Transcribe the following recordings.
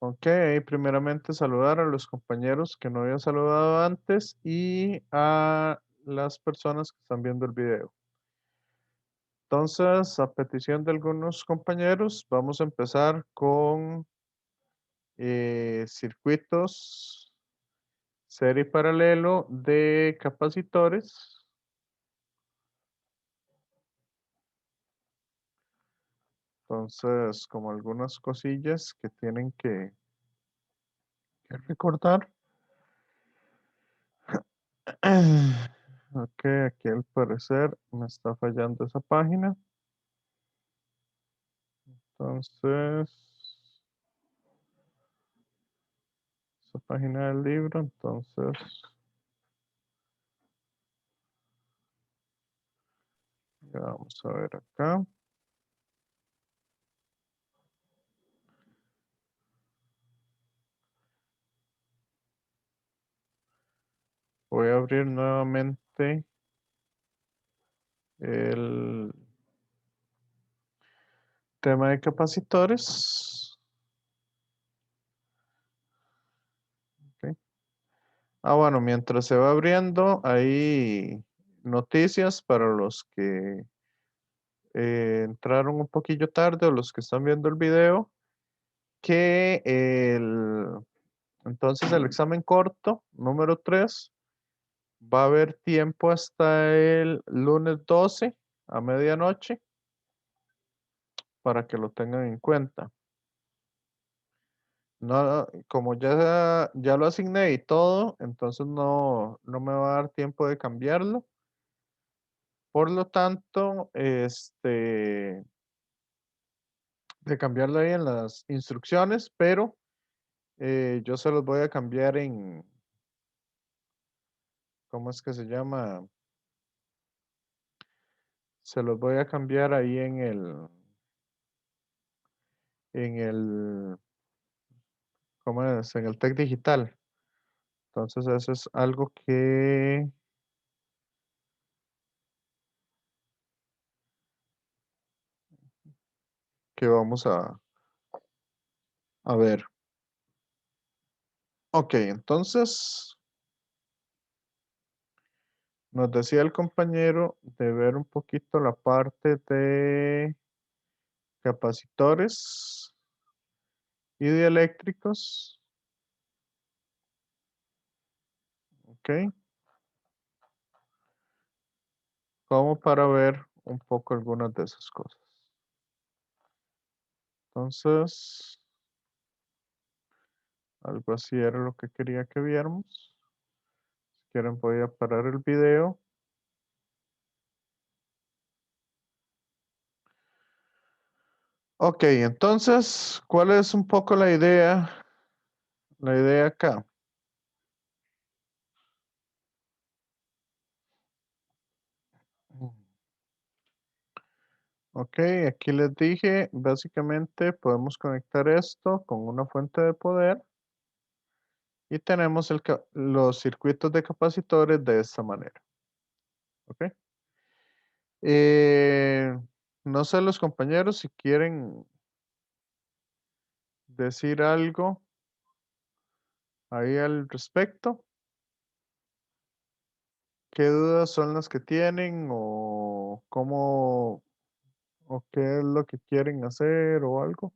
Ok, primeramente saludar a los compañeros que no había saludado antes y a las personas que están viendo el video. Entonces, a petición de algunos compañeros, vamos a empezar con circuitos serie paralelo de capacitores. Entonces, como algunas cosillas que tienen que recordar. Ok, aquí al parecer me está fallando esa página. Entonces, esa página del libro, entonces, ya vamos a ver acá. Voy a abrir nuevamente el tema de capacitores. Ok. Bueno, mientras se va abriendo, hay noticias para los que entraron un poquillo tarde o los que están viendo el video, que entonces el examen corto, número 3, va a haber tiempo hasta el lunes 12 a medianoche para que lo tengan en cuenta. No, como ya lo asigné y todo, entonces no me va a dar tiempo de cambiarlo. Por lo tanto, de cambiarlo ahí en las instrucciones, pero yo se los voy a cambiar en, ¿cómo es que se llama? Se los voy a cambiar ahí en el, ¿cómo es? En el Tec Digital. Entonces, eso es algo que vamos a ver. Ok, entonces nos decía el compañero de ver un poquito la parte de capacitores y dieléctricos. Ok, como para ver un poco algunas de esas cosas. Entonces, algo así era lo que quería que viéramos. Si quieren, voy a parar el video. Ok, entonces, ¿cuál es un poco la idea? La idea acá. Ok, aquí les dije, básicamente podemos conectar esto con una fuente de poder y tenemos los circuitos de capacitores de esta manera. Ok. Eh, no sé los compañeros si quieren decir algo ahí al respecto. ¿Qué dudas son las que tienen o cómo o qué es lo que quieren hacer o algo?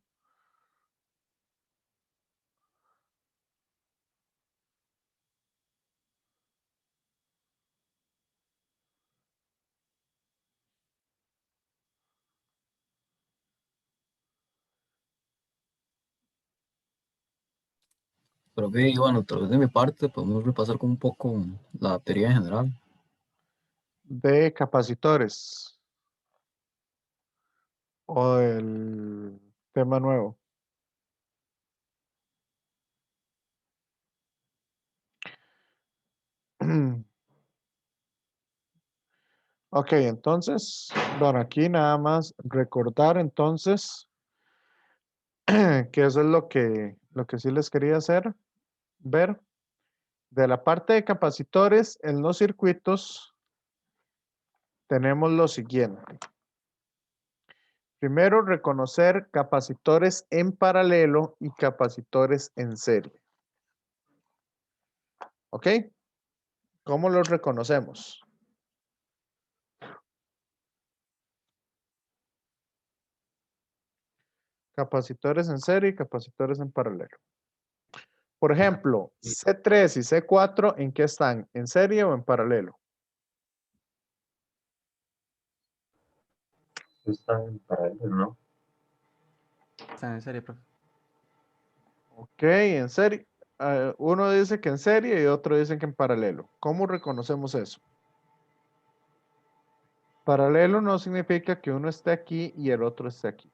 Pero que, bueno, a través de mi parte podemos repasar con un poco la teoría en general. De capacitores o el tema nuevo. Ok, entonces, bueno, aquí nada más recordar entonces que eso es lo que sí les quería hacer ver. De la parte de capacitores en los circuitos tenemos lo siguiente. Primero, reconocer capacitores en paralelo y capacitores en serie. ¿Ok? ¿Cómo los reconocemos? Capacitores en serie y capacitores en paralelo. Por ejemplo, C3 y C4, ¿en qué están? ¿En serie o en paralelo? Están en paralelo, ¿no? Están en serie, profe. Ok, en serie. Uno dice que en serie y otro dice que en paralelo. ¿Cómo reconocemos eso? Paralelo no significa que uno esté aquí y el otro esté aquí.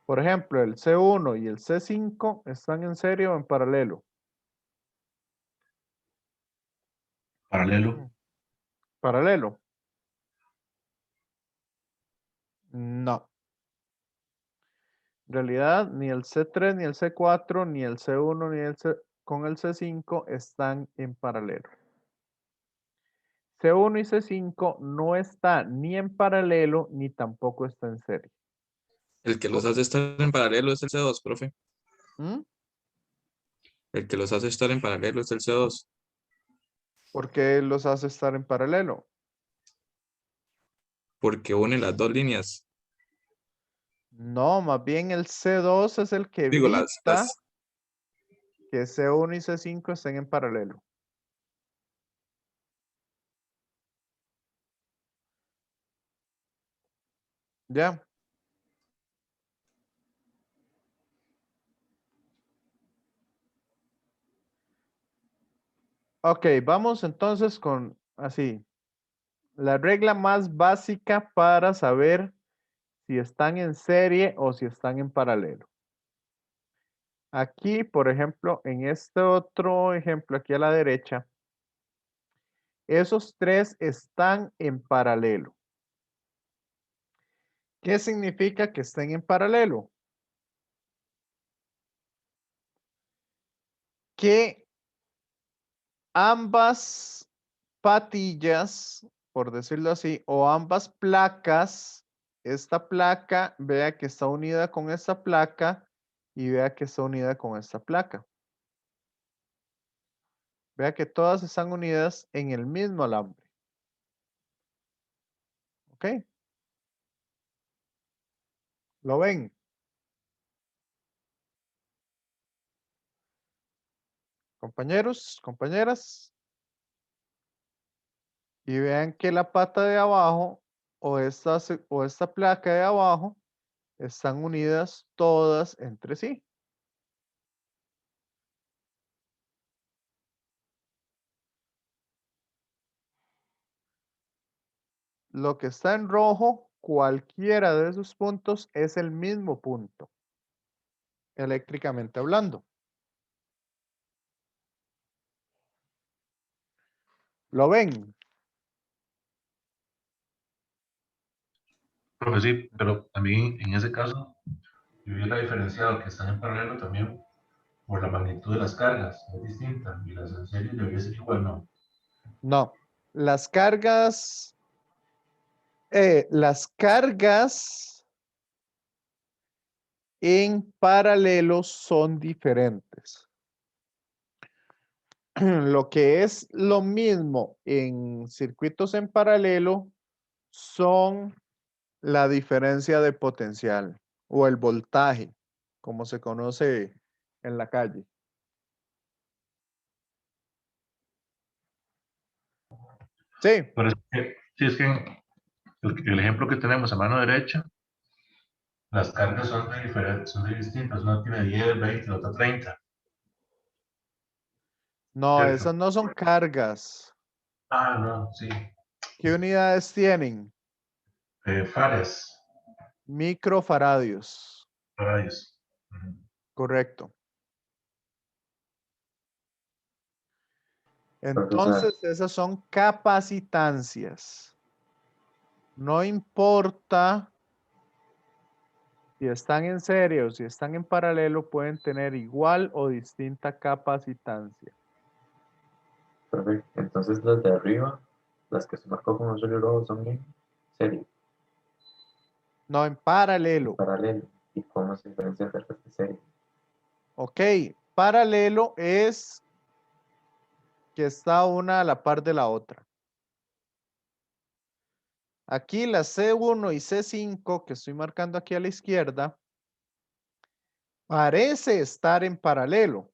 Por ejemplo, el C1 y el C5 están en serie o en paralelo. Paralelo. Paralelo. No. En realidad, ni el C3, ni el C4, ni el C1, ni el C con el C5 están en paralelo. C1 y C5 no está ni en paralelo ni tampoco está en serie. El que los hace estar en paralelo es el C2, profe. ¿Mm? El que los hace estar en paralelo es el C2. ¿Por qué los hace estar en paralelo? Porque une las dos líneas. No, más bien el C2 es el que Digo, evita que C1 y C5 estén en paralelo. ¿Ya? Ok, vamos entonces con así. La regla más básica para saber si están en serie o si están en paralelo. Aquí, por ejemplo, en este otro ejemplo aquí a la derecha, esos tres están en paralelo. ¿Qué significa que estén en paralelo? Que ambas patillas, por decirlo así, o ambas placas, esta placa, vea que está unida con esta placa y vea que está unida con esta placa. Vea que todas están unidas en el mismo alambre. ¿Ok? ¿Lo ven? Compañeros, compañeras. Y vean que la pata de abajo o esta placa de abajo están unidas todas entre sí. Lo que está en rojo, cualquiera de esos puntos es el mismo punto, eléctricamente hablando. ¿Lo ven? Profe, sí, pero a mí en ese caso yo hubiera diferenciado que están en paralelo también por la magnitud de las cargas, es distinta, y las en serie debería ser igual, ¿no? No. Las cargas en paralelo son diferentes. Lo que es lo mismo en circuitos en paralelo son la diferencia de potencial o el voltaje, como se conoce en la calle. Sí, Pero sí, es que el ejemplo que tenemos a mano derecha, las cargas son de diferentes, son de distintas. Una tiene 10, 20, la otra 30, no, ¿cierto? esas no son cargas. Ah, no, sí. ¿Qué unidades tienen? Fares, Microfaradios. radios. Ujú. Correcto. Profesor, Entonces, esas son capacitancias. No importa si están en serie o si están en paralelo, pueden tener igual o distinta capacitancia. perfecto. Entonces las de arriba, las que se marcó con un solo rojo son en serie. No, en paralelo. paralelo. ¿Y cómo se diferencia de de serie? Ok, paralelo es que está una a la par de la otra. Aquí la C1 y C5 que estoy marcando aquí a la izquierda parece estar en paralelo,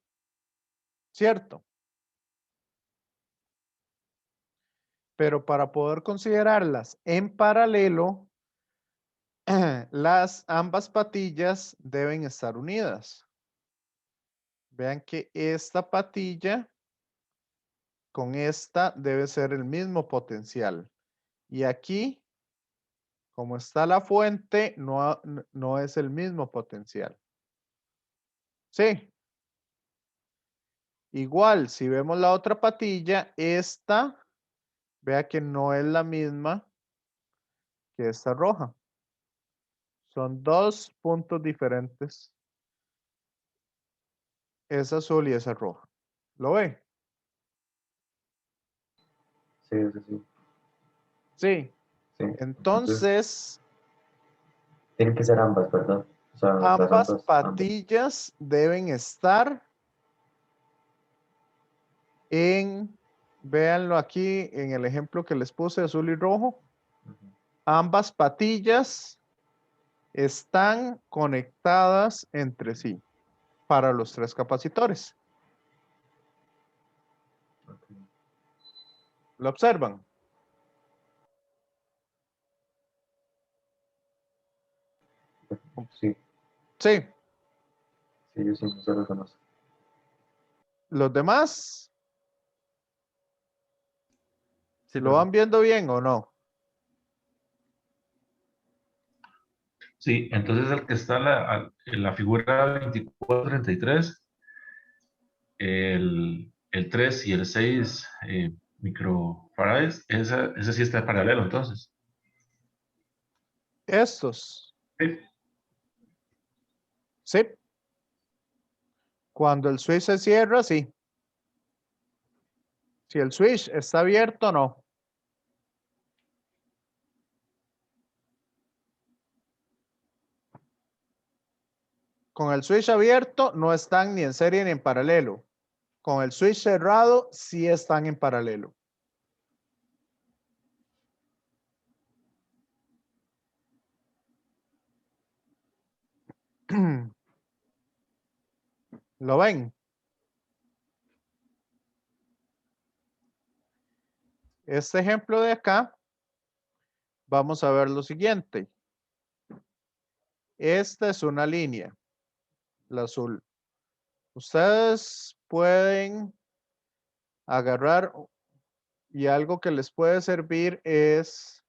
¿cierto? Pero para poder considerarlas en paralelo, ambas patillas deben estar unidas. Vean que esta patilla con esta debe ser el mismo potencial. Y aquí, como está la fuente, no es el mismo potencial. Sí. Igual, si vemos la otra patilla, esta, vea que no es la misma que esta roja. Son dos puntos diferentes. Es azul y esa roja. ¿Lo ve? Sí, eso sí. Sí. Sí. Entonces, Tienen que ser ambas, ¿verdad? O sea, ambas ambas. patillas deben estar véanlo aquí en el ejemplo que les puse, azul y rojo. Ujú. Ambas patillas están conectadas entre sí para los tres capacitores. Ok. ¿Lo observan? Sí, Sí. sí, yo sí, no se lo conozco. ¿Los demás Sí, lo profe. van viendo bien o no? Sí, entonces el que está en la figura 2433, el 3 y el 6 microfarads, ese sí está en paralelo entonces. Estos. Sí. Sí. Cuando el switch se cierra, sí. Si el switch está abierto, no. Con el switch abierto no están ni en serie ni en paralelo. Con el switch cerrado sí están en paralelo. ¿Lo ven? Este ejemplo de acá, vamos a ver lo siguiente. Esta es una línea, la azul. Ustedes pueden agarrar y algo que les puede servir es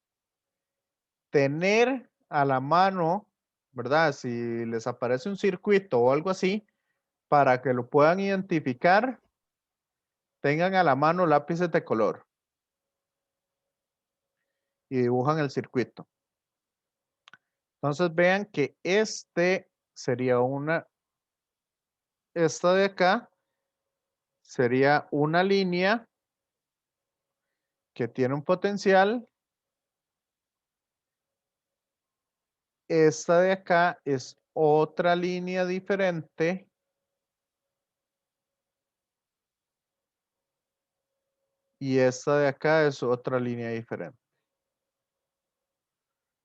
tener a la mano, ¿verdad? Si les aparece un circuito o algo así, para que lo puedan identificar, tengan a la mano lápices de color y dibujan el circuito. Entonces vean que este sería esta de acá sería una línea que tiene un potencial. Esta de acá es otra línea diferente. Y esta de acá es otra línea diferente.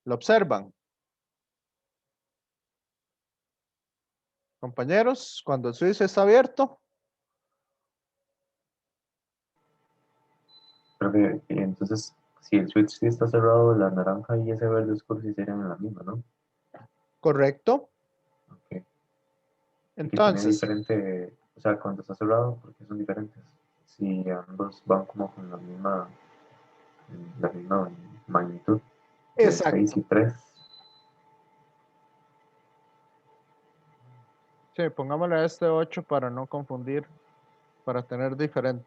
¿Lo observan? Compañeros, cuando el switch está abierto, Pero entonces, si el switch sí está cerrado, la naranja y ese verde oscuro sí serían la misma, ¿no? correcto. Ok. Aquí también es Entonces, diferente, o sea, cuando está cerrado, porque son diferentes. Si ambos van como con la misma magnitud de 6 exacto. y 3. Sí, pongámosle a este 8 para no confundir, para tener diferente.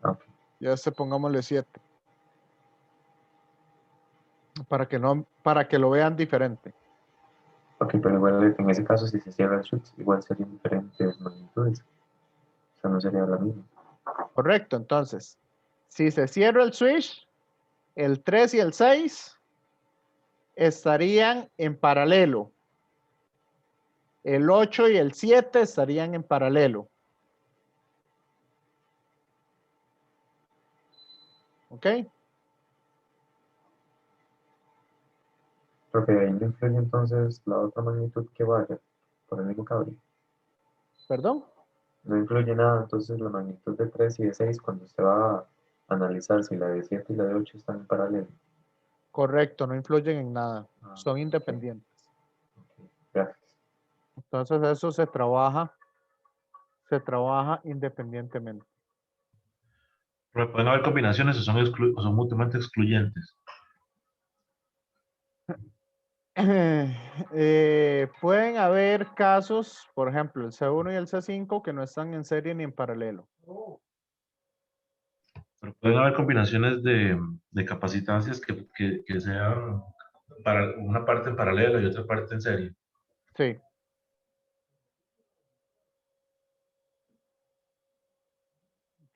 Ok, Y a este pongámosle 7. Para que lo vean diferente. ok, pero igual en ese caso, si se cierra el switch, igual serían diferentes magnitudes. O sea, no sería la misma. Correcto. Entonces, si se cierra el switch, el 3 y el 6 estarían en paralelo. El 8 y el 7 estarían en paralelo. ¿Ok? Profe, ahí no influye entonces la otra magnitud que vaya por el mismo cable. ¿Perdón? No influye nada entonces la magnitud de 3 y de 6 cuando se va a analizar si la de 7 y la de 8 están en paralelo. Correcto, no influyen en nada. Ah, Son ok. independientes. Ok, gracias. Entonces eso se trabaja independientemente. Pero pueden haber combinaciones o son mutuamente excluyentes. Pueden haber casos, por ejemplo, el C1 y el C5 que no están en serie ni en paralelo. Pero pueden haber combinaciones de capacitancias que sean para una parte en paralelo y otra parte en serie. Sí.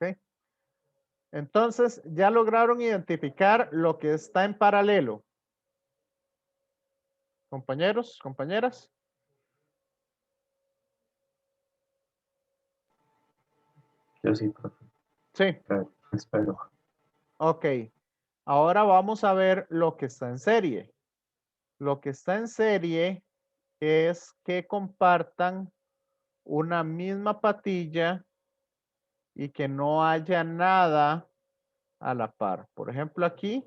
Ok. Entonces, ya lograron identificar lo que está en paralelo. Compañeros, compañeras. Yo sí, profe. Sí. Espero. Ok. Ahora vamos a ver lo que está en serie. Lo que está en serie es que compartan una misma patilla y que no haya nada a la par. Por ejemplo, aquí,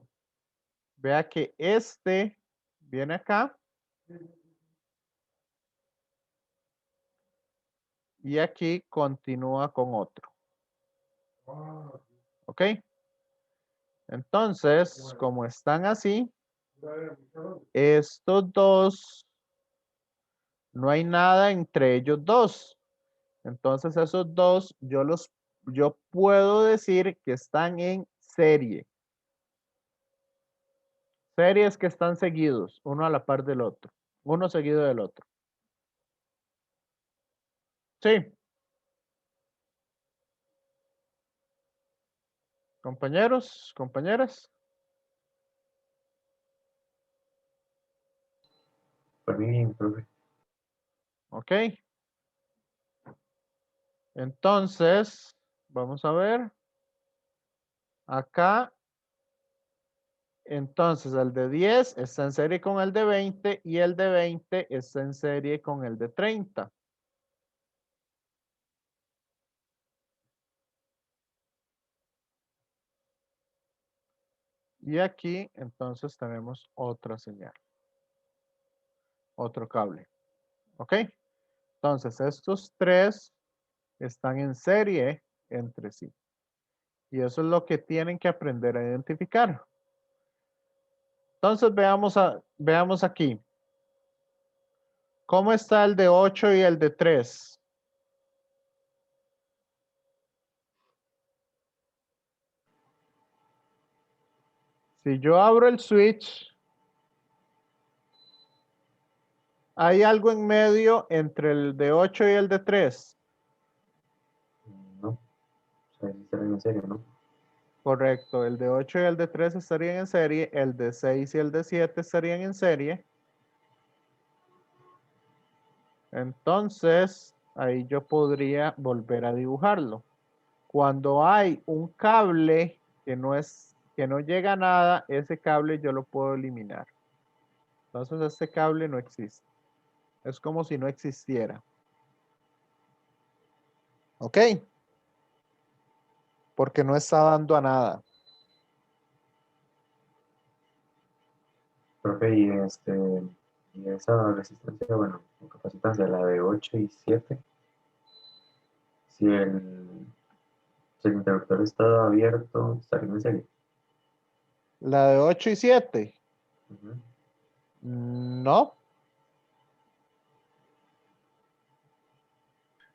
vea que este viene acá y aquí continúa con otro. ¿Ok? Entonces, como están así, estos dos, no hay nada entre ellos dos. Entonces, esos dos, yo puedo decir que están en serie. Series que están seguidos, uno a la par del otro, uno seguido del otro. Sí. Compañeros, compañeras. Por mí bien, profe. Ok. Entonces, vamos a ver. Acá. Entonces, el de 10 está en serie con el de 20 y el de 20 está en serie con el de 30. Y aquí, entonces, tenemos otra señal. Otro cable. ¿Ok? Entonces, estos tres están en serie entre sí. Y eso es lo que tienen que aprender a identificar. Entonces, veamos aquí. ¿Cómo está el de 8 y el de 3? Si yo abro el switch, ¿hay algo en medio entre el de 8 y el de 3? No. O sea, sí serán en serio, ¿no? Correcto, el de 8 y el de 3 estarían en serie, el de 6 y el de 7 estarían en serie. Entonces, ahí yo podría volver a dibujarlo. Cuando hay un cable que no llega a nada, ese cable yo lo puedo eliminar. Entonces, este cable no existe. Es como si no existiera. ¿Ok? Porque no está dando a nada. Profe, y esa resistencia, bueno, o capacitancia, la de 8 y 7, si el interruptor está abierto, estaría en serie. La de 8 y 7. Ujú. No.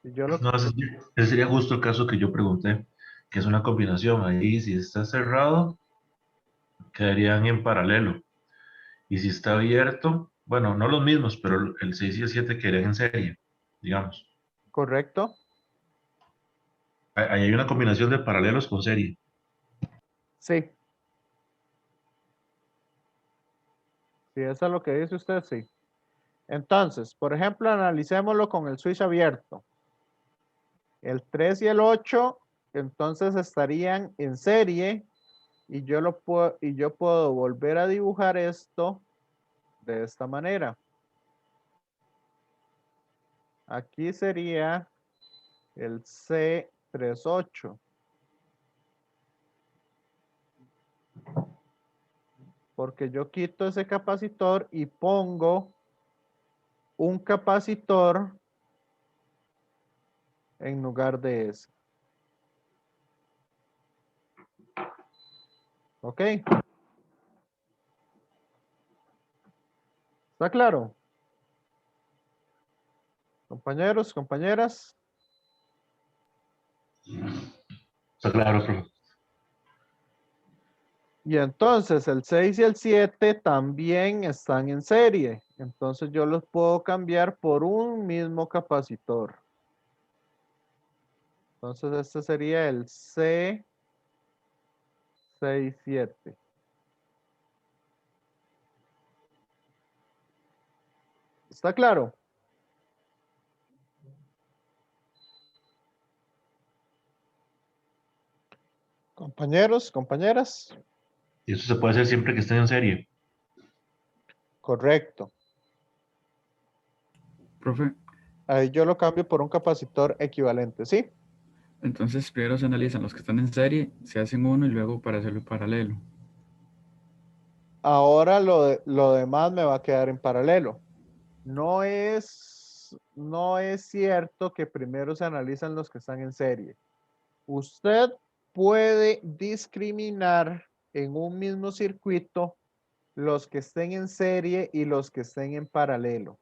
Yo lo, No, ese sería justo el caso que yo pregunté, que es una combinación. Ahí, si está cerrado, quedarían en paralelo. Y si está abierto, bueno, no los mismos, pero el 6 y el 7 quedarían en serie, digamos. correcto. Ahí hay una combinación de paralelos con serie. Sí. Si eso es lo que dice usted, sí. Entonces, por ejemplo, analicémoslo con el switch abierto. El 3 y el 8, entonces estarían en serie y yo puedo volver a dibujar esto de esta manera. Aquí sería el C38. Porque yo quito ese capacitor y pongo un capacitor en lugar de ese. ¿Ok? ¿Está claro? Compañeros, compañeras. Está claro, profe. Y entonces el 6 y el 7 también están en serie. Entonces yo los puedo cambiar por un mismo capacitor. Entonces este sería el C67. ¿Está claro? Compañeros, compañeras. Y eso se puede hacer siempre que estén en serie. Correcto. Profe, Ahí yo lo cambio por un capacitor equivalente, ¿sí? entonces primero se analizan los que están en serie, se hacen uno y luego para hacerlo en paralelo. Ahora lo demás me va a quedar en paralelo. No es cierto que primero se analizan los que están en serie. Usted puede discriminar en un mismo circuito los que estén en serie y los que estén en paralelo.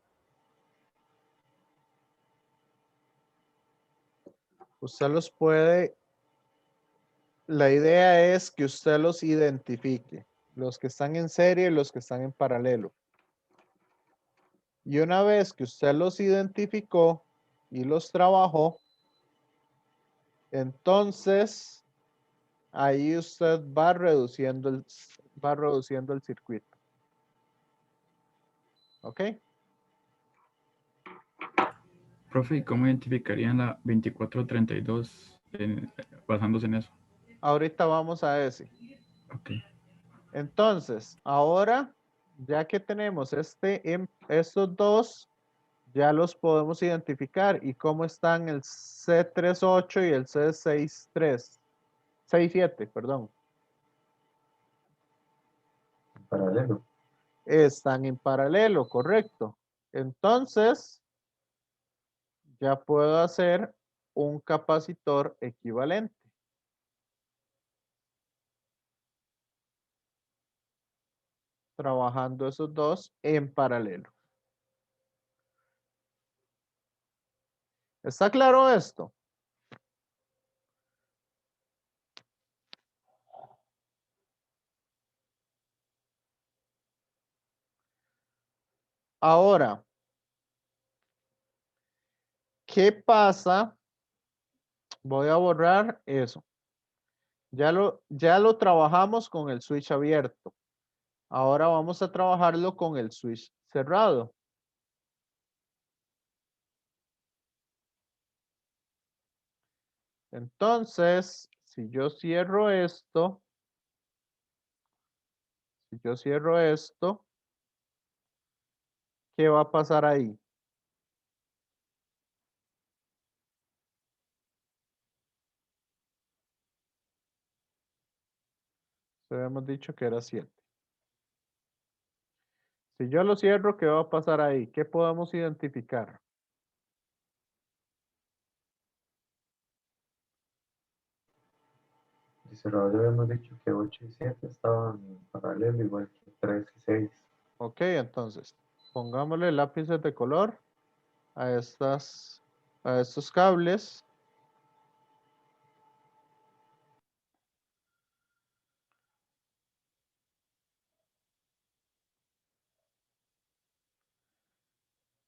Usted los puede, la idea es que usted los identifique, los que están en serie y los que están en paralelo. Y una vez que usted los identificó y los trabajó, entonces ahí usted va reduciendo el circuito. ¿Ok? Profe, ¿y cómo identificarían la 2432 basándose en eso? Ahorita vamos a ese. Ok. Entonces, ahora, ya que tenemos estos dos, ya los podemos identificar. ¿Y cómo están el C38 y el C63? 67, perdón. En paralelo. Están en paralelo, correcto. Entonces, ya puedo hacer un capacitor equivalente. Trabajando esos dos en paralelo. ¿Está claro esto? Ahora, ¿qué pasa? Voy a borrar eso. Ya lo trabajamos con el switch abierto. Ahora vamos a trabajarlo con el switch cerrado. Entonces, si yo cierro esto, ¿qué va a pasar ahí? Habíamos dicho que era 7. Si yo lo cierro, ¿qué va a pasar ahí? ¿Qué podemos identificar? Y cerrado ya habíamos dicho que 8 y 7 estaban en paralelo, igual que 3 y 6. Ok, entonces, pongámosle lápices de color a estos cables.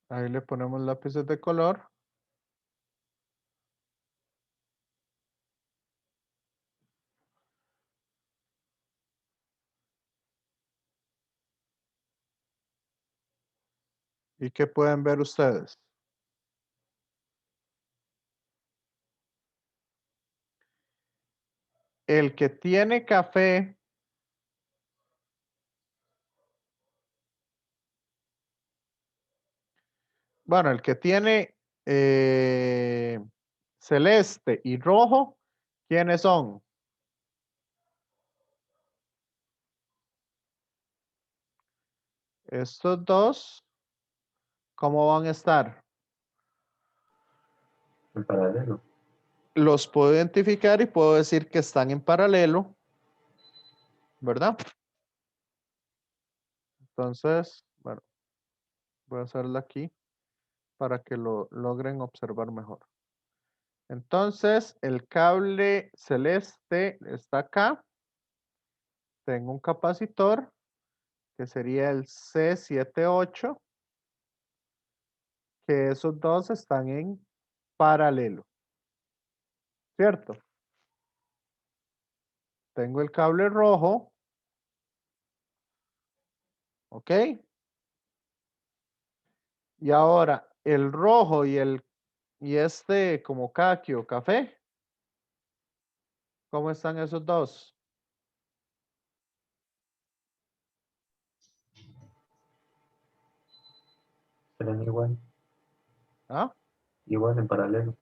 Ahí le ponemos lápices de color. ¿Y qué pueden ver ustedes? El que tiene café bueno, el que tiene celeste y rojo, ¿quiénes son? Estos dos, ¿cómo van a estar? En paralelo. Los puedo identificar y puedo decir que están en paralelo, ¿verdad? Entonces, bueno, voy a hacerlo aquí para que lo logren observar mejor. Entonces, el cable celeste está acá. Tengo un capacitor que sería el C78, que esos dos están en paralelo, ¿cierto? Tengo el cable rojo, ¿ok? Y ahora el rojo y este como caqui o café, ¿cómo están esos dos? Serán igual. ¿Ah? Igual en paralelo.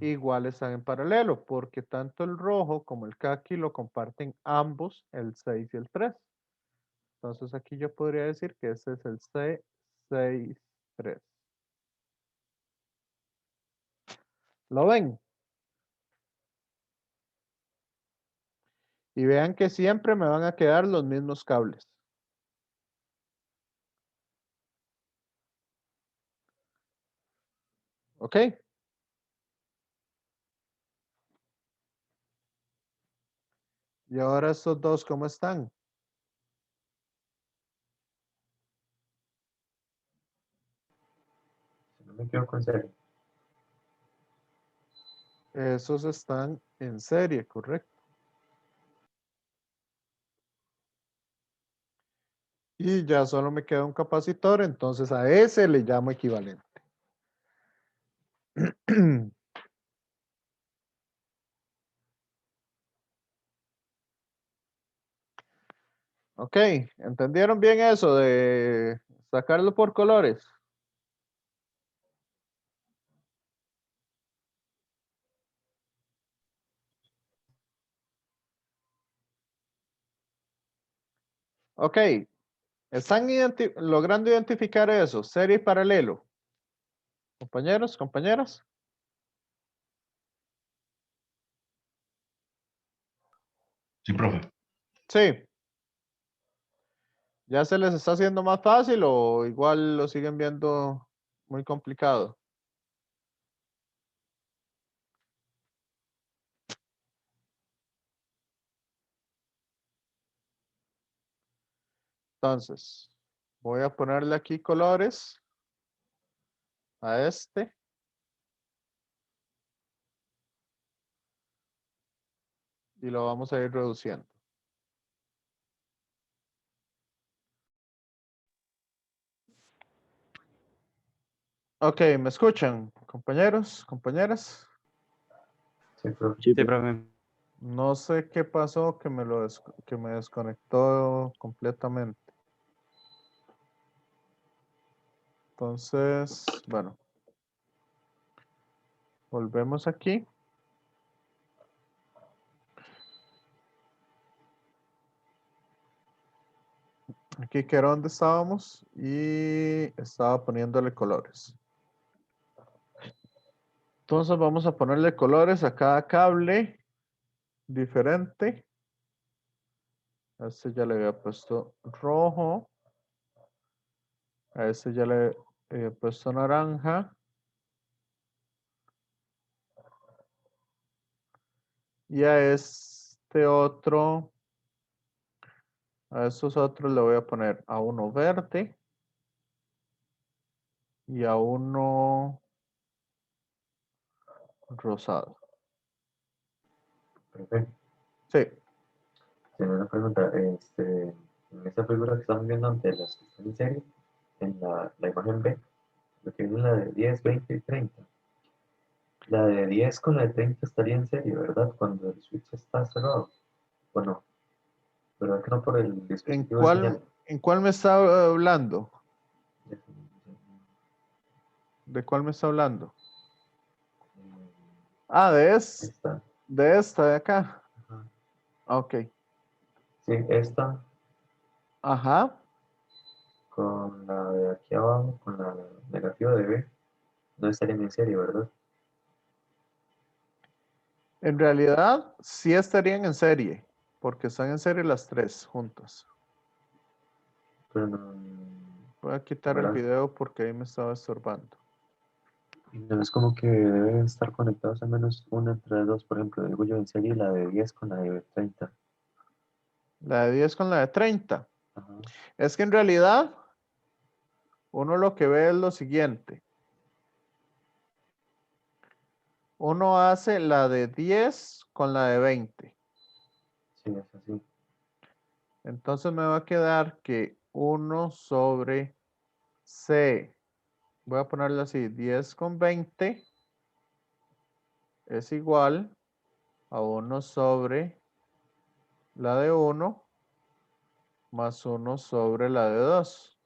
Igual están en paralelo, porque tanto el rojo como el caqui lo comparten ambos, el 6 y el 3. Entonces aquí yo podría decir que este es el C63. ¿Lo ven? Y vean que siempre me van a quedar los mismos cables. ¿Ok? Y ahora estos dos, ¿cómo están? Si no me equivoco, en serio. Esos están en serie, correcto. Y ya solo me queda un capacitor, entonces a ese le llamo equivalente. Ok, ¿entendieron bien eso de sacarlo por colores? Ok, ¿están logrando identificar eso? Serie y paralelo. Compañeros, compañeras. Sí, profe. Sí. ¿Ya se les está haciendo más fácil o igual lo siguen viendo muy complicado? Entonces, voy a ponerle aquí colores a este. Y lo vamos a ir reduciendo. Ok, ¿me escuchan, compañeros, compañeras? Sí, profe. Sí, profe. No sé qué pasó que que me desconectó completamente. Entonces, bueno. Volvemos aquí. Aquí que era donde estábamos y estaba poniéndole colores. Entonces vamos a ponerle colores a cada cable diferente. A este ya le había puesto rojo. A este ya le he puesto naranja. Y a este otro, a estos otros le voy a poner a uno verde y a uno rosado. Profe, Sí, tengo una pregunta. En esta figura que estamos viendo ante las que están en serie, en la imagen B, lo que viene la de 10, 20 y 30. La de 10 con la de 30 estaría en serie, ¿verdad? Cuando el switch está cerrado. Bueno, ¿verdad que no por el dispositivo de señal? ¿En cuál me está hablando? ¿De cuál me está hablando? Ah, Esta. de esta de acá. Ajá. Ok. Sí, esta Ajá. con la de aquí abajo, con la negativa de B, no estarían en serie, ¿verdad? En realidad, sí estarían en serie, porque están en serie las tres juntas. Pero no, Voy a quitar el ¿verdad? video porque ahí me estaba estorbando. Y no es como que deben estar conectados al menos una entre las dos, por ejemplo, digo yo en serie la de 10 con la de 30. La de 10 con la de 30. Ajá. Es que en realidad, uno lo que ve es lo siguiente. Uno hace la de 10 con la de 20. Sí, es así. Entonces me va a quedar que 1 sobre C. Voy a ponerlo así. 10 con 20 es igual a 1 sobre la de 1 más 1 sobre la de 2.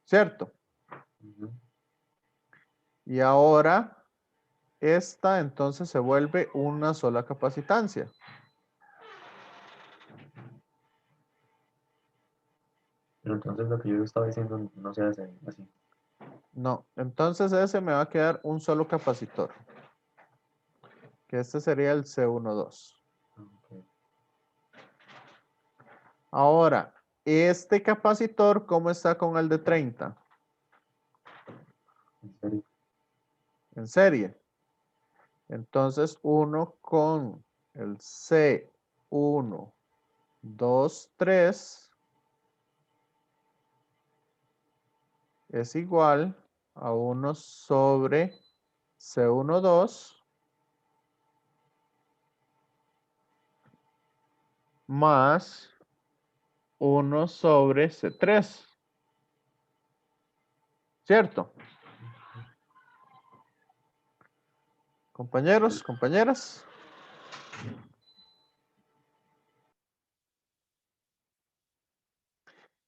¿Cierto? Ujú. Y ahora esta entonces se vuelve una sola capacitancia. Pero entonces lo que yo estaba diciendo no se hace así. No, entonces ese me va a quedar un solo capacitor. Que este sería el C12. Ok. Ahora, este capacitor, ¿cómo está con el de 30? En serio. En serie. Entonces, 1 con el C1, 2, 3 es igual a 1 sobre C12 más 1 sobre C3. ¿Cierto? Compañeros, compañeras.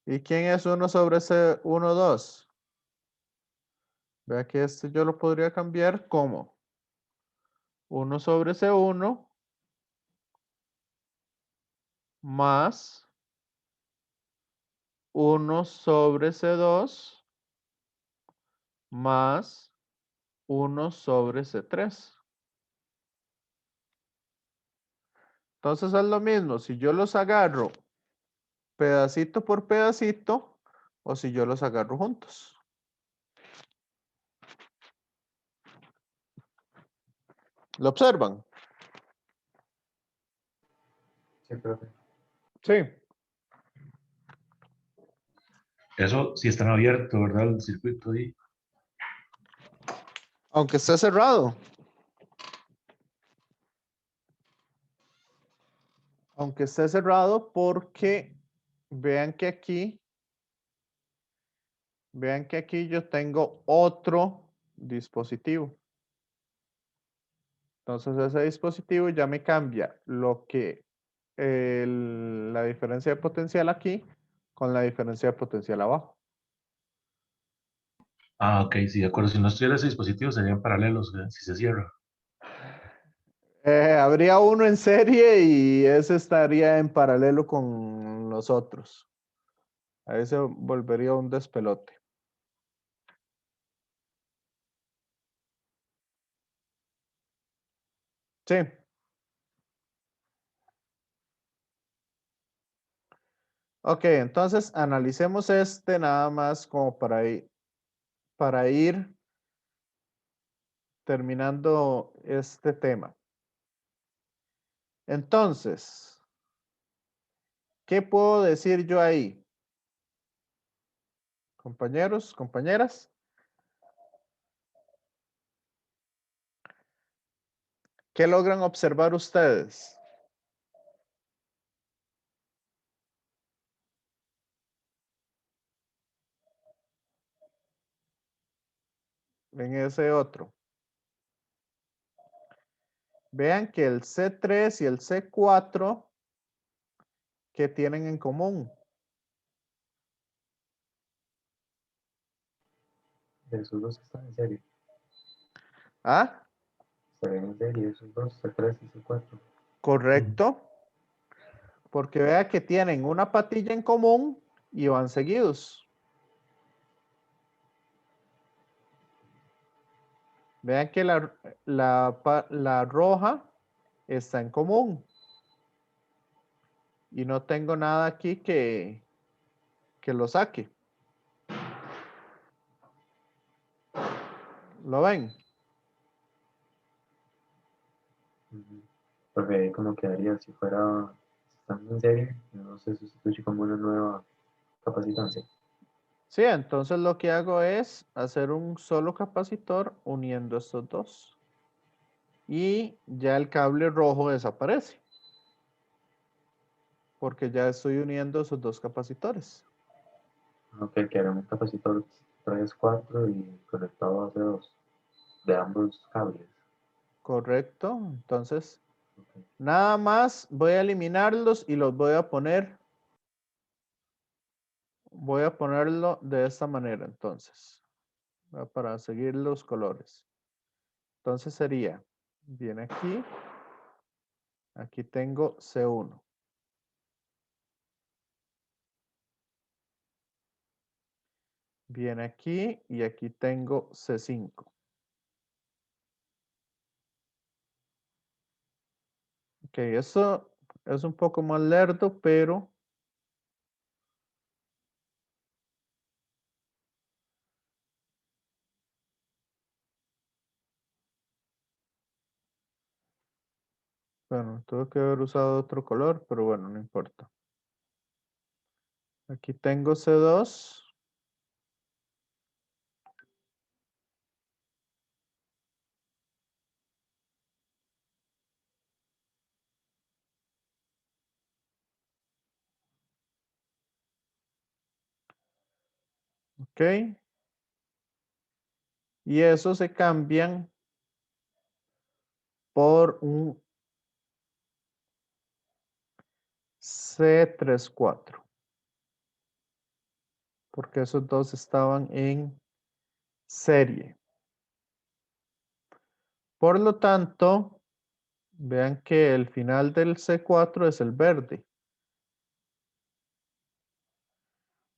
¿Y quién es 1 sobre C12? Vea que este yo lo podría cambiar como 1 sobre C1 más 1 sobre C2 más 1 sobre C3. Entonces es lo mismo si yo los agarro pedacito por pedacito o si yo los agarro juntos. ¿Lo observan? Sí, profe. Sí. Eso sí están abiertos, ¿verdad? El circuito ahí. Aunque esté cerrado. Aunque esté cerrado porque vean que aquí yo tengo otro dispositivo. Entonces ese dispositivo ya me cambia lo que la diferencia de potencial aquí con la diferencia de potencial abajo. Ah, ok, sí, de acuerdo. Si no estuviera ese dispositivo, serían paralelos, si se cierra. Habría uno en serie y ese estaría en paralelo con los otros. Ahí se volvería un despelote. Sí. Ok, entonces analicemos este nada más como para ir terminando este tema. Entonces, ¿qué puedo decir yo ahí? Compañeros, compañeras. ¿Qué logran observar ustedes? en ese otro. Vean que el C3 y el C4, ¿qué tienen en común? De esos dos están en serie. ¿Ah? Se ven en serie esos dos, C3 y C4. Correcto. Porque vea que tienen una patilla en común y van seguidos. Vean que la roja está en común. Y no tengo nada aquí que lo saque. ¿Lo ven? Porque ahí como quedaría si fuera, si están en serie, no se sustituye como una nueva capacitancia. Sí, entonces lo que hago es hacer un solo capacitor uniendo estos dos. Y ya el cable rojo desaparece. Porque ya estoy uniendo esos dos capacitores. Ok, que era un capacitor 3, 4 y conectado a C2 de ambos cables. Correcto. Entonces, Ok. nada más voy a eliminarlos y los voy a poner. Voy a ponerlo de esta manera, entonces. Para seguir los colores. Entonces sería, viene aquí. Aquí tengo C1. Viene aquí y aquí tengo C5. Ok, eso es un poco más lerdo, pero bueno, tuve que haber usado otro color, pero bueno, no importa. Aquí tengo C2. Ok. Y eso se cambian por un C34. Porque esos dos estaban en serie. Por lo tanto, vean que el final del C4 es el verde.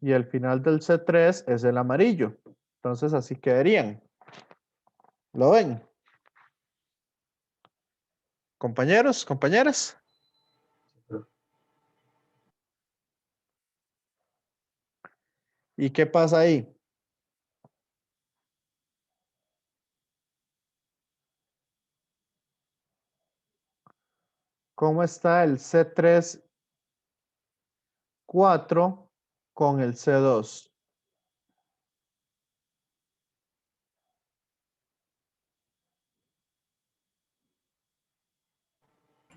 Y el final del C3 es el amarillo. Entonces así quedarían. ¿Lo ven? Compañeros, compañeras. ¿Y qué pasa ahí? ¿Cómo está el C3 4 con el C2?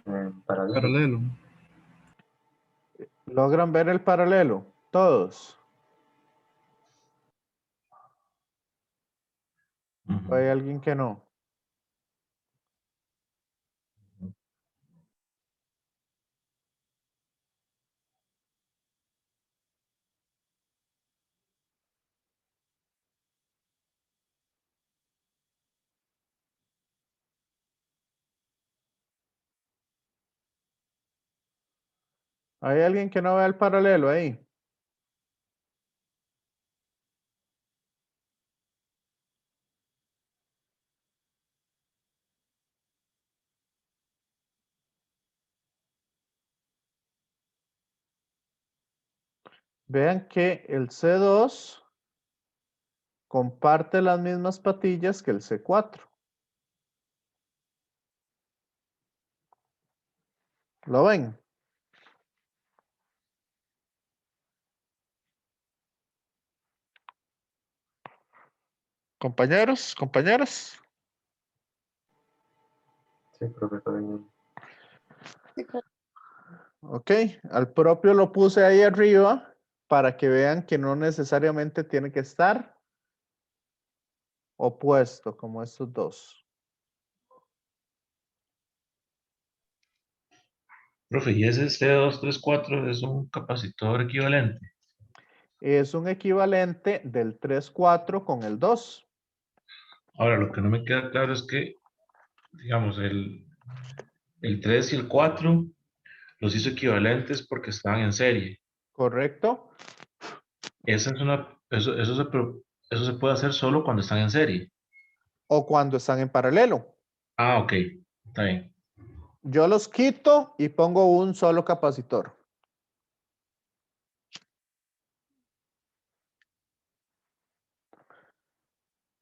En paralelo. Paralelo. ¿Logran ver el paralelo? Todos. ¿O hay alguien que no? ¿Hay alguien que no vea el paralelo ahí? Vean que el C2 comparte las mismas patillas que el C4. ¿Lo ven? Compañeros, compañeras. Sí, profesor. Ok, al propio lo puse ahí arriba para que vean que no necesariamente tiene que estar opuesto, como estos dos. Profe, ¿y ese C234 es un capacitor equivalente? Es un equivalente del 3,4 con el 2. Ahora, lo que no me queda claro es que, digamos, el 3 y el 4 los hizo equivalentes porque estaban en serie. ¿Correcto? Eso se puede hacer solo cuando están en serie. O cuando están en paralelo. Ah, ok, está bien. Yo los quito y pongo un solo capacitor.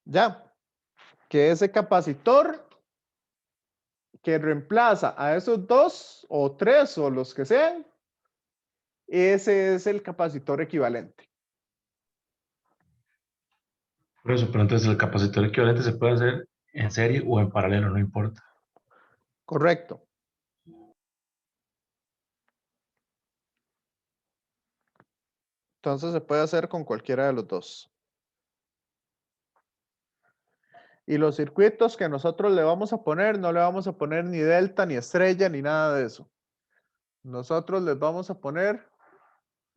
Ya, que ese capacitor que reemplaza a esos dos o tres o los que sean, ese es el capacitor equivalente. Por eso, pero entonces el capacitor equivalente se puede hacer en serie o en paralelo, no importa. Correcto. Entonces se puede hacer con cualquiera de los dos. Y los circuitos que nosotros le vamos a poner, no le vamos a poner ni delta, ni estrella, ni nada de eso. Nosotros les vamos a poner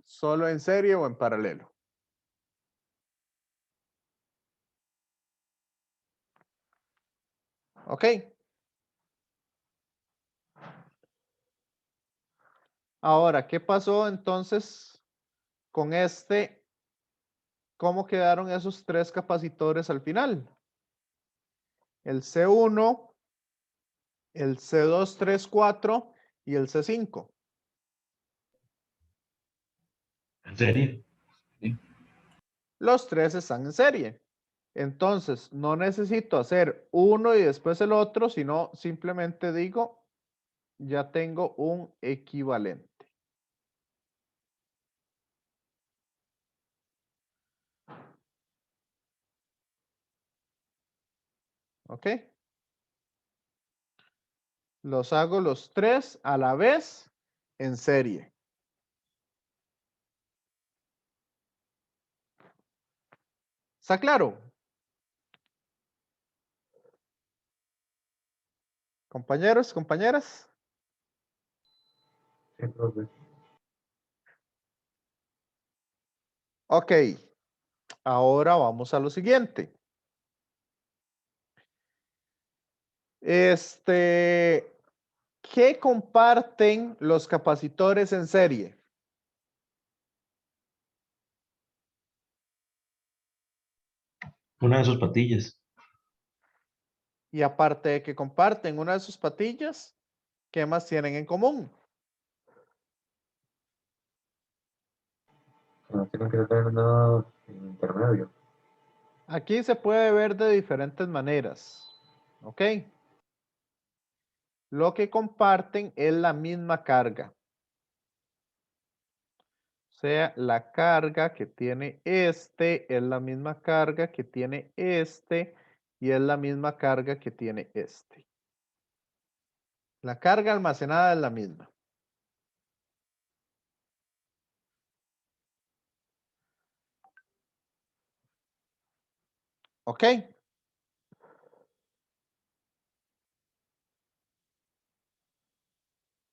solo en serie o en paralelo. ¿Ok? Ahora, ¿qué pasó entonces con este? ¿Cómo quedaron esos tres capacitores al final? El C1, el C234 y el C5. ¿En serie? Los tres están en serie. Entonces, no necesito hacer uno y después el otro, sino simplemente digo, ya tengo un equivalente. ¿Ok? Los hago los tres a la vez en serie. ¿Está claro? Compañeros, compañeras. Sí, profe. Ok. Ahora vamos a lo siguiente. ¿Qué comparten los capacitores en serie? Una de sus patillas. Y aparte de que comparten una de sus patillas, ¿qué más tienen en común? No tienen que tener nada en intermedio. Aquí se puede ver de diferentes maneras. ¿Ok? Lo que comparten es la misma carga. O sea, la carga que tiene este es la misma carga que tiene este y es la misma carga que tiene este. La carga almacenada es la misma. ¿Ok?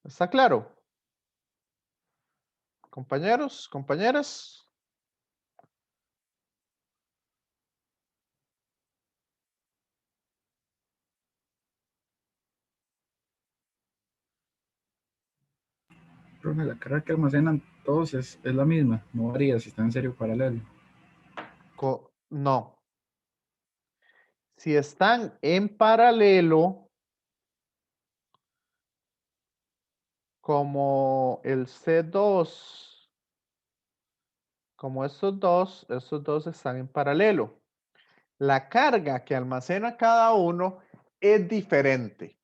¿Está claro? Compañeros, compañeras. Profe, la carga que almacenan todos es la misma, no varía si está en serio o paralelo. No. Si están en paralelo, como el C2, como estos dos están en paralelo. La carga que almacena cada uno es diferente.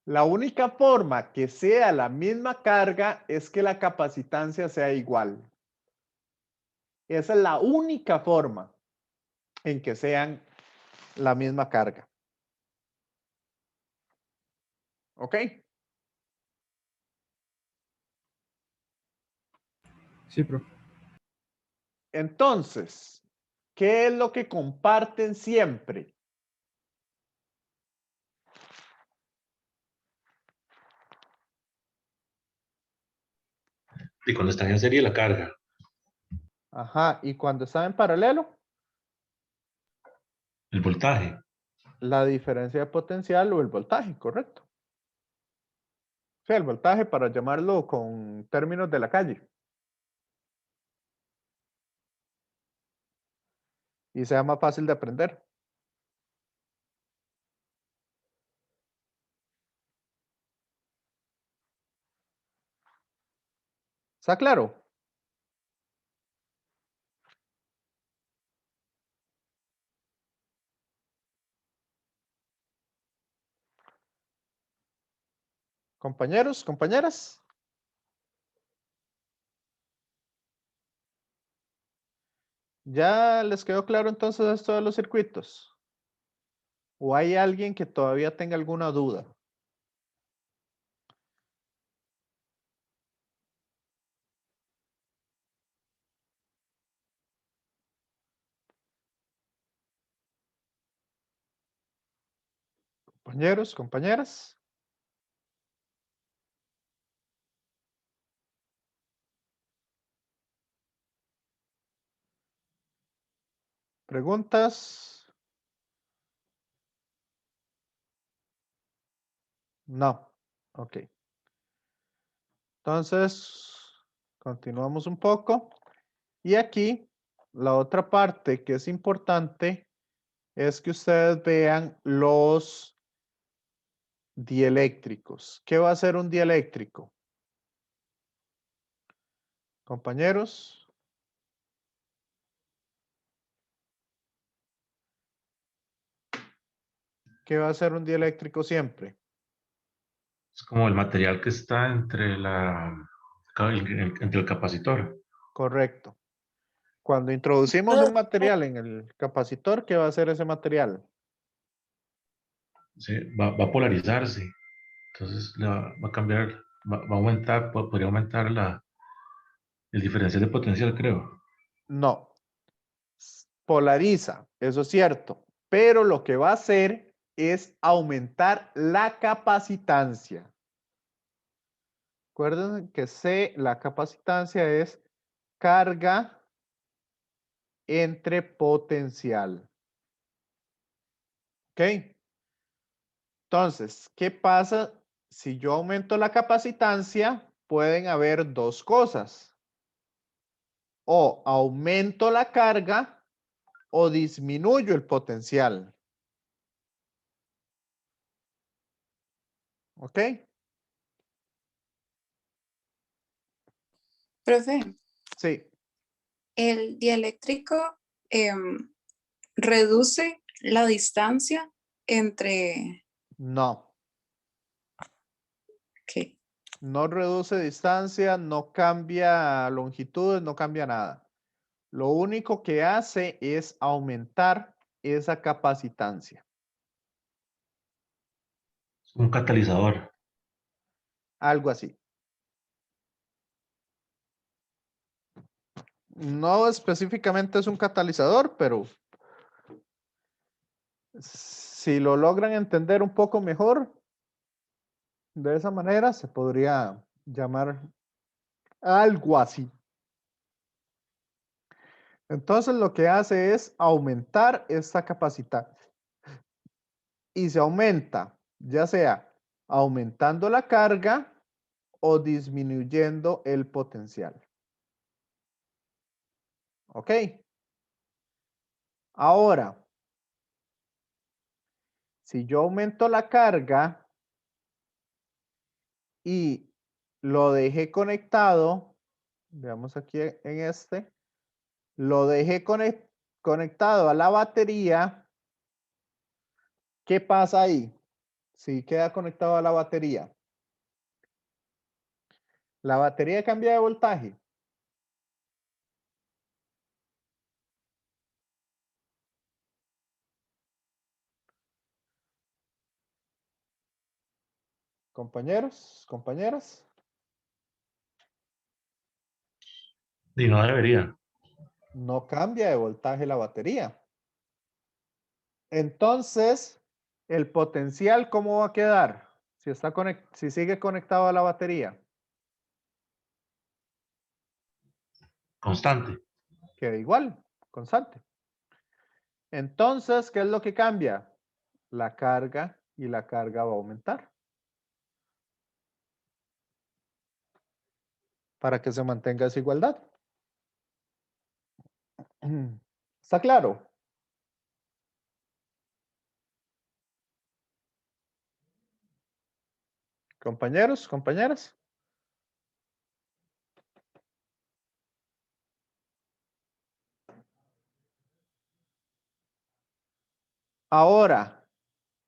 La única forma que sea la misma carga es que la capacitancia sea igual. Esa es la única forma en que sean la misma carga. ¿Ok? Sí, profe. Entonces, ¿qué es lo que comparten siempre? Y cuando están en serie, la carga. Ajá, y cuando están en paralelo, El voltaje. la diferencia de potencial o el voltaje, correcto. O sea, el voltaje para llamarlo con términos de la calle. Y sea más fácil de aprender. ¿Está claro? Compañeros, compañeras. ¿Ya les quedó claro entonces esto de los circuitos? ¿O hay alguien que todavía tenga alguna duda? Compañeros, compañeras. ¿Preguntas? No. Ok. Entonces, continuamos un poco. Y aquí, la otra parte que es importante es que ustedes vean los dieléctricos. ¿Qué va a ser un dieléctrico? Compañeros. ¿Qué va a ser un dieléctrico siempre? Es como el material que está entre entre el capacitor. Correcto. Cuando introducimos un material en el capacitor, ¿qué va a hacer ese material? ¿Sí? Va a polarizarse. Entonces va a cambiar, va a aumentar, podría aumentar el diferencial de potencial, creo. No. Polariza, eso es cierto. Pero lo que va a hacer es aumentar la capacitancia. Recuerden que C, la capacitancia es carga entre potencial. ¿Ok? Entonces, ¿qué pasa si yo aumento la capacitancia? Pueden haber dos cosas. O aumento la carga o disminuyo el potencial. ¿Ok? Profe, Sí. el dieléctrico reduce la distancia entre... No. ¿Qué? No reduce distancia, no cambia longitudes, no cambia nada. Lo único que hace es aumentar esa capacitancia. Un catalizador. Algo así. No específicamente es un catalizador, pero si lo logran entender un poco mejor, de esa manera se podría llamar algo así. Entonces lo que hace es aumentar esta capacidad. Y se aumenta, ya sea aumentando la carga o disminuyendo el potencial. ¿Ok? Ahora, si yo aumento la carga y lo dejé conectado, veamos aquí en este, lo dejé conectado a la batería, ¿qué pasa ahí? Si queda conectado a la batería. La batería cambia de voltaje. Compañeros, compañeras. Y no debería. No cambia de voltaje la batería. Entonces, el potencial, ¿cómo va a quedar? Si sigue conectado a la batería, Constante. queda igual, constante. Entonces, ¿qué es lo que cambia? La carga, y la carga va a aumentar para que se mantenga esa igualdad. ¿Está claro? Compañeros, compañeras. Ahora,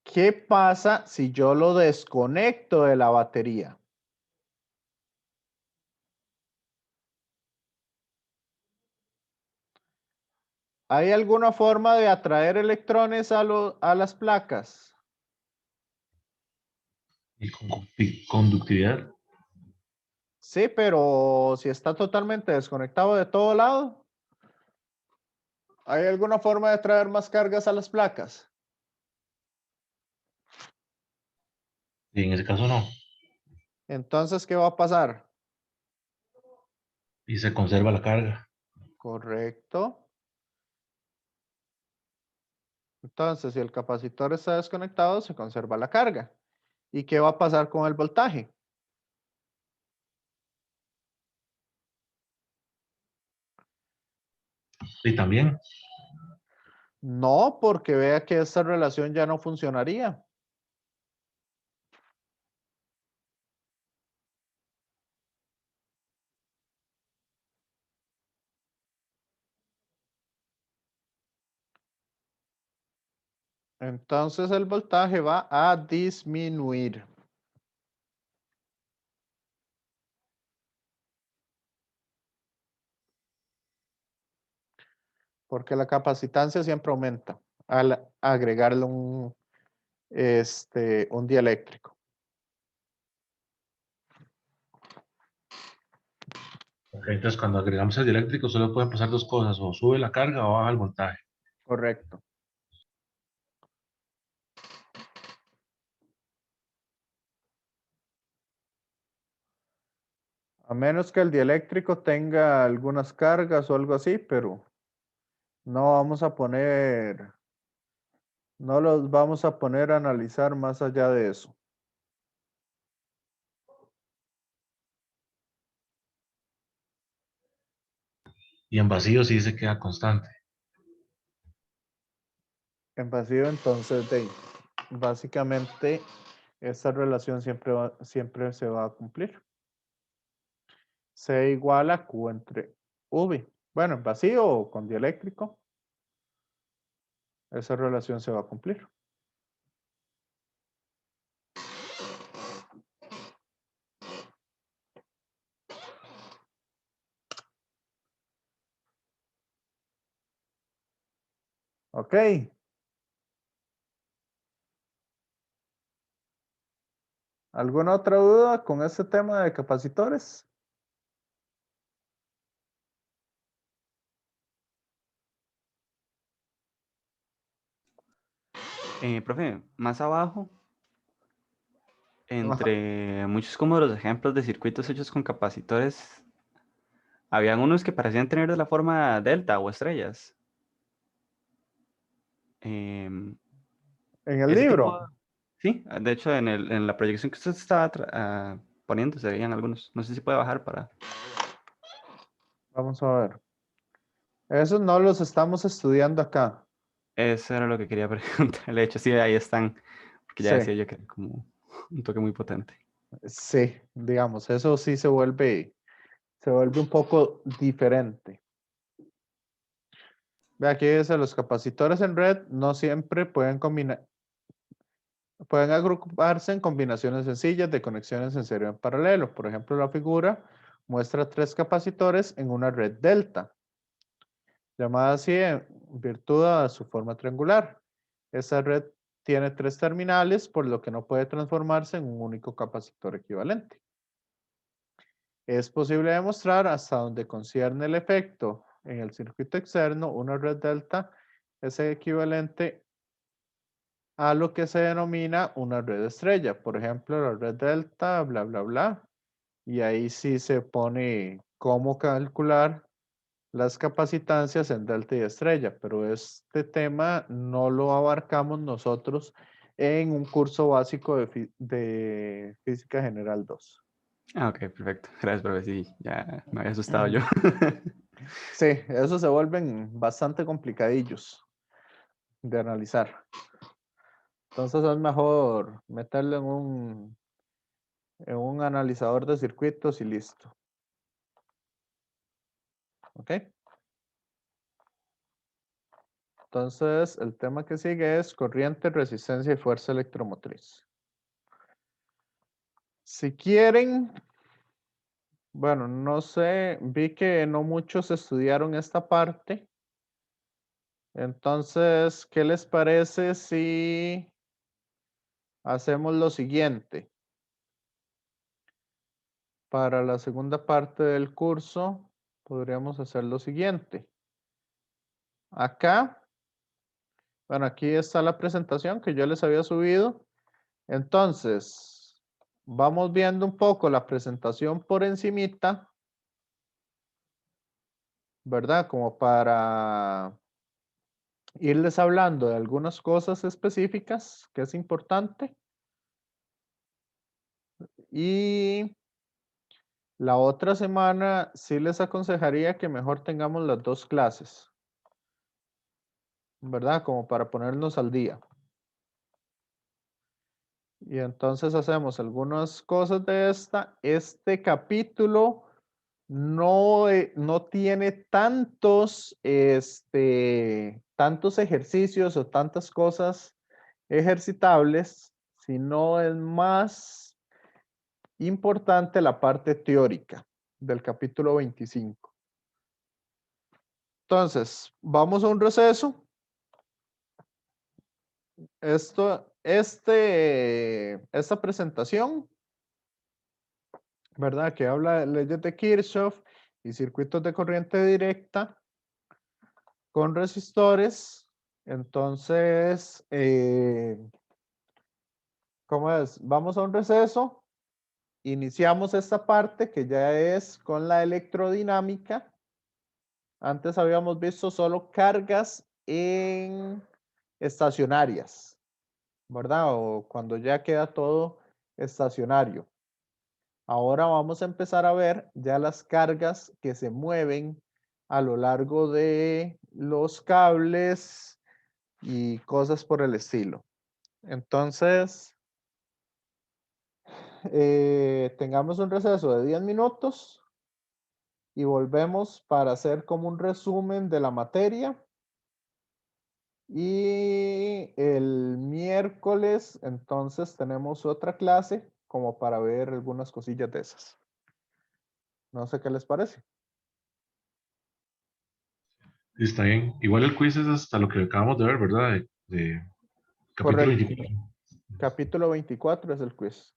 ¿qué pasa si yo lo desconecto de la batería? ¿Hay alguna forma de atraer electrones a las placas? Y conductividad. Sí, pero si está totalmente desconectado de todo lado, ¿hay alguna forma de traer más cargas a las placas? Y en ese caso no. Entonces, ¿qué va a pasar? Y se conserva la carga. Correcto. Entonces, si el capacitor está desconectado, se conserva la carga. ¿Y qué va a pasar con el voltaje? Y también. No, porque vea que esta relación ya no funcionaría. Entonces el voltaje va a disminuir. Porque la capacitancia siempre aumenta al agregarle un dieléctrico. Ok, entonces, cuando agregamos el dieléctrico, solo pueden pasar dos cosas: o sube la carga o baja el voltaje. Correcto. A menos que el dieléctrico tenga algunas cargas o algo así, pero no vamos a poner, no los vamos a poner a analizar más allá de eso. Y en vacío sí se queda constante. En vacío, entonces, básicamente, esta relación siempre se va a cumplir. C igual a Q entre V. Bueno, en vacío o con dieléctrico, esa relación se va a cumplir. Ok. ¿Alguna otra duda con este tema de capacitores? Profe, más abajo, Ajá. entre muchos como los ejemplos de circuitos hechos con capacitores, habían unos que parecían tener de la forma delta o estrellas. Em, En el ese tipo, libro, sí, de hecho en la proyección que usted estaba poniendo se veían algunos. No sé si puede bajar para... vamos a ver. Esos no los estamos estudiando acá. Eso era lo que quería preguntar. De hecho, sí, ahí están, porque ya Sí, decía yo que era como un toque muy potente. sí, digamos, eso sí se vuelve un poco diferente. Ve aquí dice, los capacitores en red no siempre pueden agruparse en combinaciones sencillas de conexiones en serie o en paralelo. Por ejemplo, la figura muestra 3 capacitores en una red delta, llamada así en virtud a su forma triangular. Esa red tiene 3 terminales, por lo que no puede transformarse en un único capacitor equivalente. Es posible demostrar hasta donde concierne el efecto en el circuito externo, una red delta es equivalente a lo que se denomina una red estrella. Por ejemplo, la red delta, bla, bla, bla. Y ahí sí se pone cómo calcular las capacitancias en delta y estrella, pero este tema no lo abarcamos nosotros en un curso básico de Física General 2. Ah, ok, perfecto. Gracias, profe. Sí, ya me había asustado yo. Sí, esos se vuelven bastante complicadillos de analizar. Entonces es mejor meterlo en un analizador de circuitos y listo. ¿Ok? Entonces, el tema que sigue es corriente, resistencia y fuerza electromotriz. Si quieren, bueno, no sé, vi que no muchos estudiaron esta parte. Entonces, ¿qué les parece si hacemos lo siguiente? Para la segunda parte del curso, podríamos hacer lo siguiente. Acá, bueno, aquí está la presentación que yo les había subido. Entonces, vamos viendo un poco la presentación por encimita, ¿verdad? Como para irles hablando de algunas cosas específicas que es importante. Y la otra semana sí les aconsejaría que mejor tengamos las dos clases, ¿verdad? Como para ponernos al día. Y entonces hacemos algunas cosas de esta. Este capítulo no tiene tantos, tantos ejercicios o tantas cosas ejercitables, sino es más importante la parte teórica del capítulo 25. Entonces, vamos a un receso. Esta presentación, ¿verdad? Que habla de leyes de Kirchhoff y circuitos de corriente directa con resistores. Entonces, ¿cómo es? Vamos a un receso. Iniciamos esta parte que ya es con la electrodinámica. Antes habíamos visto solo cargas estacionarias, ¿verdad? O cuando ya queda todo estacionario. Ahora vamos a empezar a ver ya las cargas que se mueven a lo largo de los cables y cosas por el estilo. Entonces, tengamos un receso de 10 minutos y volvemos para hacer como un resumen de la materia. Y el miércoles, entonces, tenemos otra clase como para ver algunas cosillas de esas. No sé qué les parece. Está bien. Igual el quiz es hasta lo que acabamos de ver, ¿verdad? De capítulo Correcto. 24. Capítulo 24 es el quiz.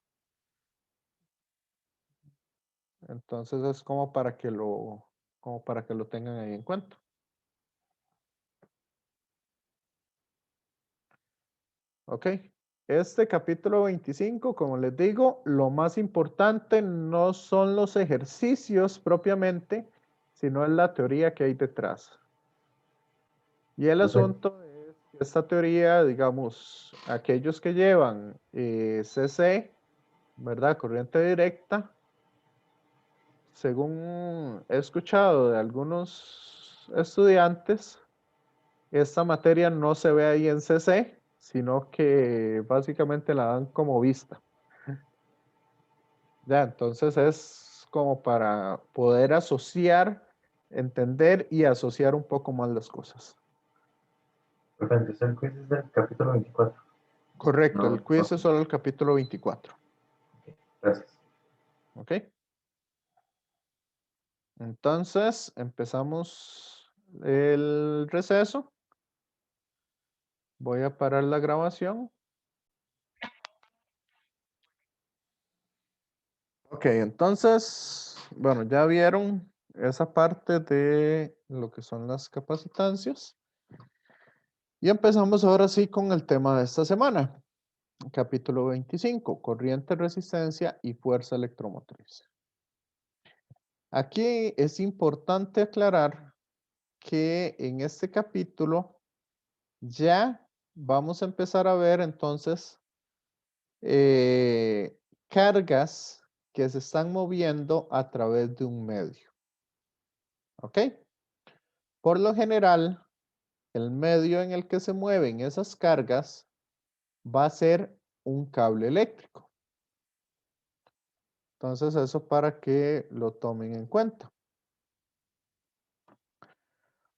Entonces es como para que lo tengan ahí en cuenta. Ok. Este capítulo 25, como les digo, lo más importante no son los ejercicios propiamente, sino es la teoría que hay detrás. Y el asunto es que esta teoría, digamos, aquellos que llevan CC, ¿verdad? Corriente directa, según he escuchado de algunos estudiantes, esta materia no se ve ahí en CC, sino que básicamente la dan como vista. Ya, entonces es como para poder asociar, entender y asociar un poco más las cosas. Perfecto, entonces el quiz es del capítulo 24. Correcto, No, el quiz no. es solo el capítulo 24. Gracias. ¿Ok? Entonces, empezamos el receso. Voy a parar la grabación. Ok, entonces, bueno, ya vieron esa parte de lo que son las capacitancias. Y empezamos ahora sí con el tema de esta semana. Capítulo 25, corriente, resistencia y fuerza electromotriz. Aquí es importante aclarar que en este capítulo ya vamos a empezar a ver entonces cargas que se están moviendo a través de un medio. ¿Ok? Por lo general, el medio en el que se mueven esas cargas va a ser un cable eléctrico. Entonces, eso para que lo tomen en cuenta.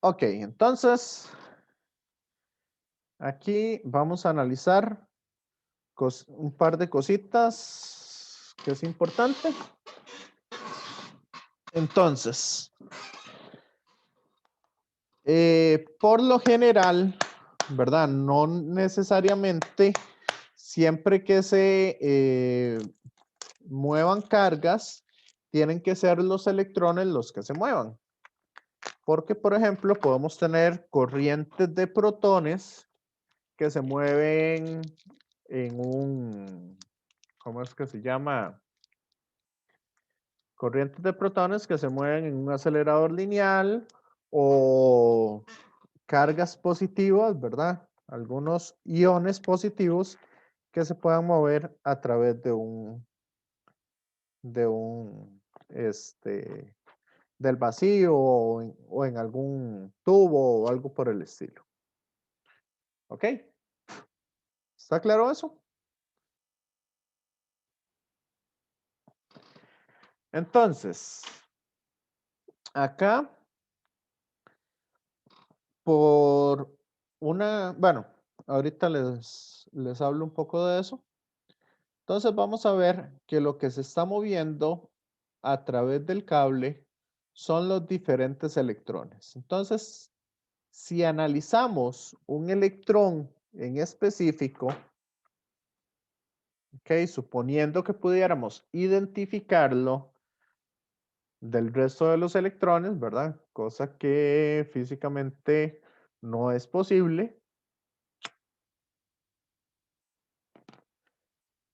Ok, entonces, aquí vamos a analizar un par de cositas que es importante. Entonces, por lo general, ¿verdad? No necesariamente siempre que se muevan cargas, tienen que ser los electrones los que se muevan. Porque, por ejemplo, podemos tener corrientes de protones que se mueven en un, ¿cómo es que se llama? Corrientes de protones que se mueven en un acelerador lineal o cargas positivas, ¿verdad? Algunos iones positivos que se puedan mover a través de del vacío o en algún tubo o algo por el estilo. ¿Ok? ¿Está claro eso? Entonces, acá, por bueno, ahorita les hablo un poco de eso. Entonces vamos a ver que lo que se está moviendo a través del cable son los diferentes electrones. Entonces, si analizamos un electrón en específico, ok, suponiendo que pudiéramos identificarlo del resto de los electrones, ¿verdad? Cosa que físicamente no es posible.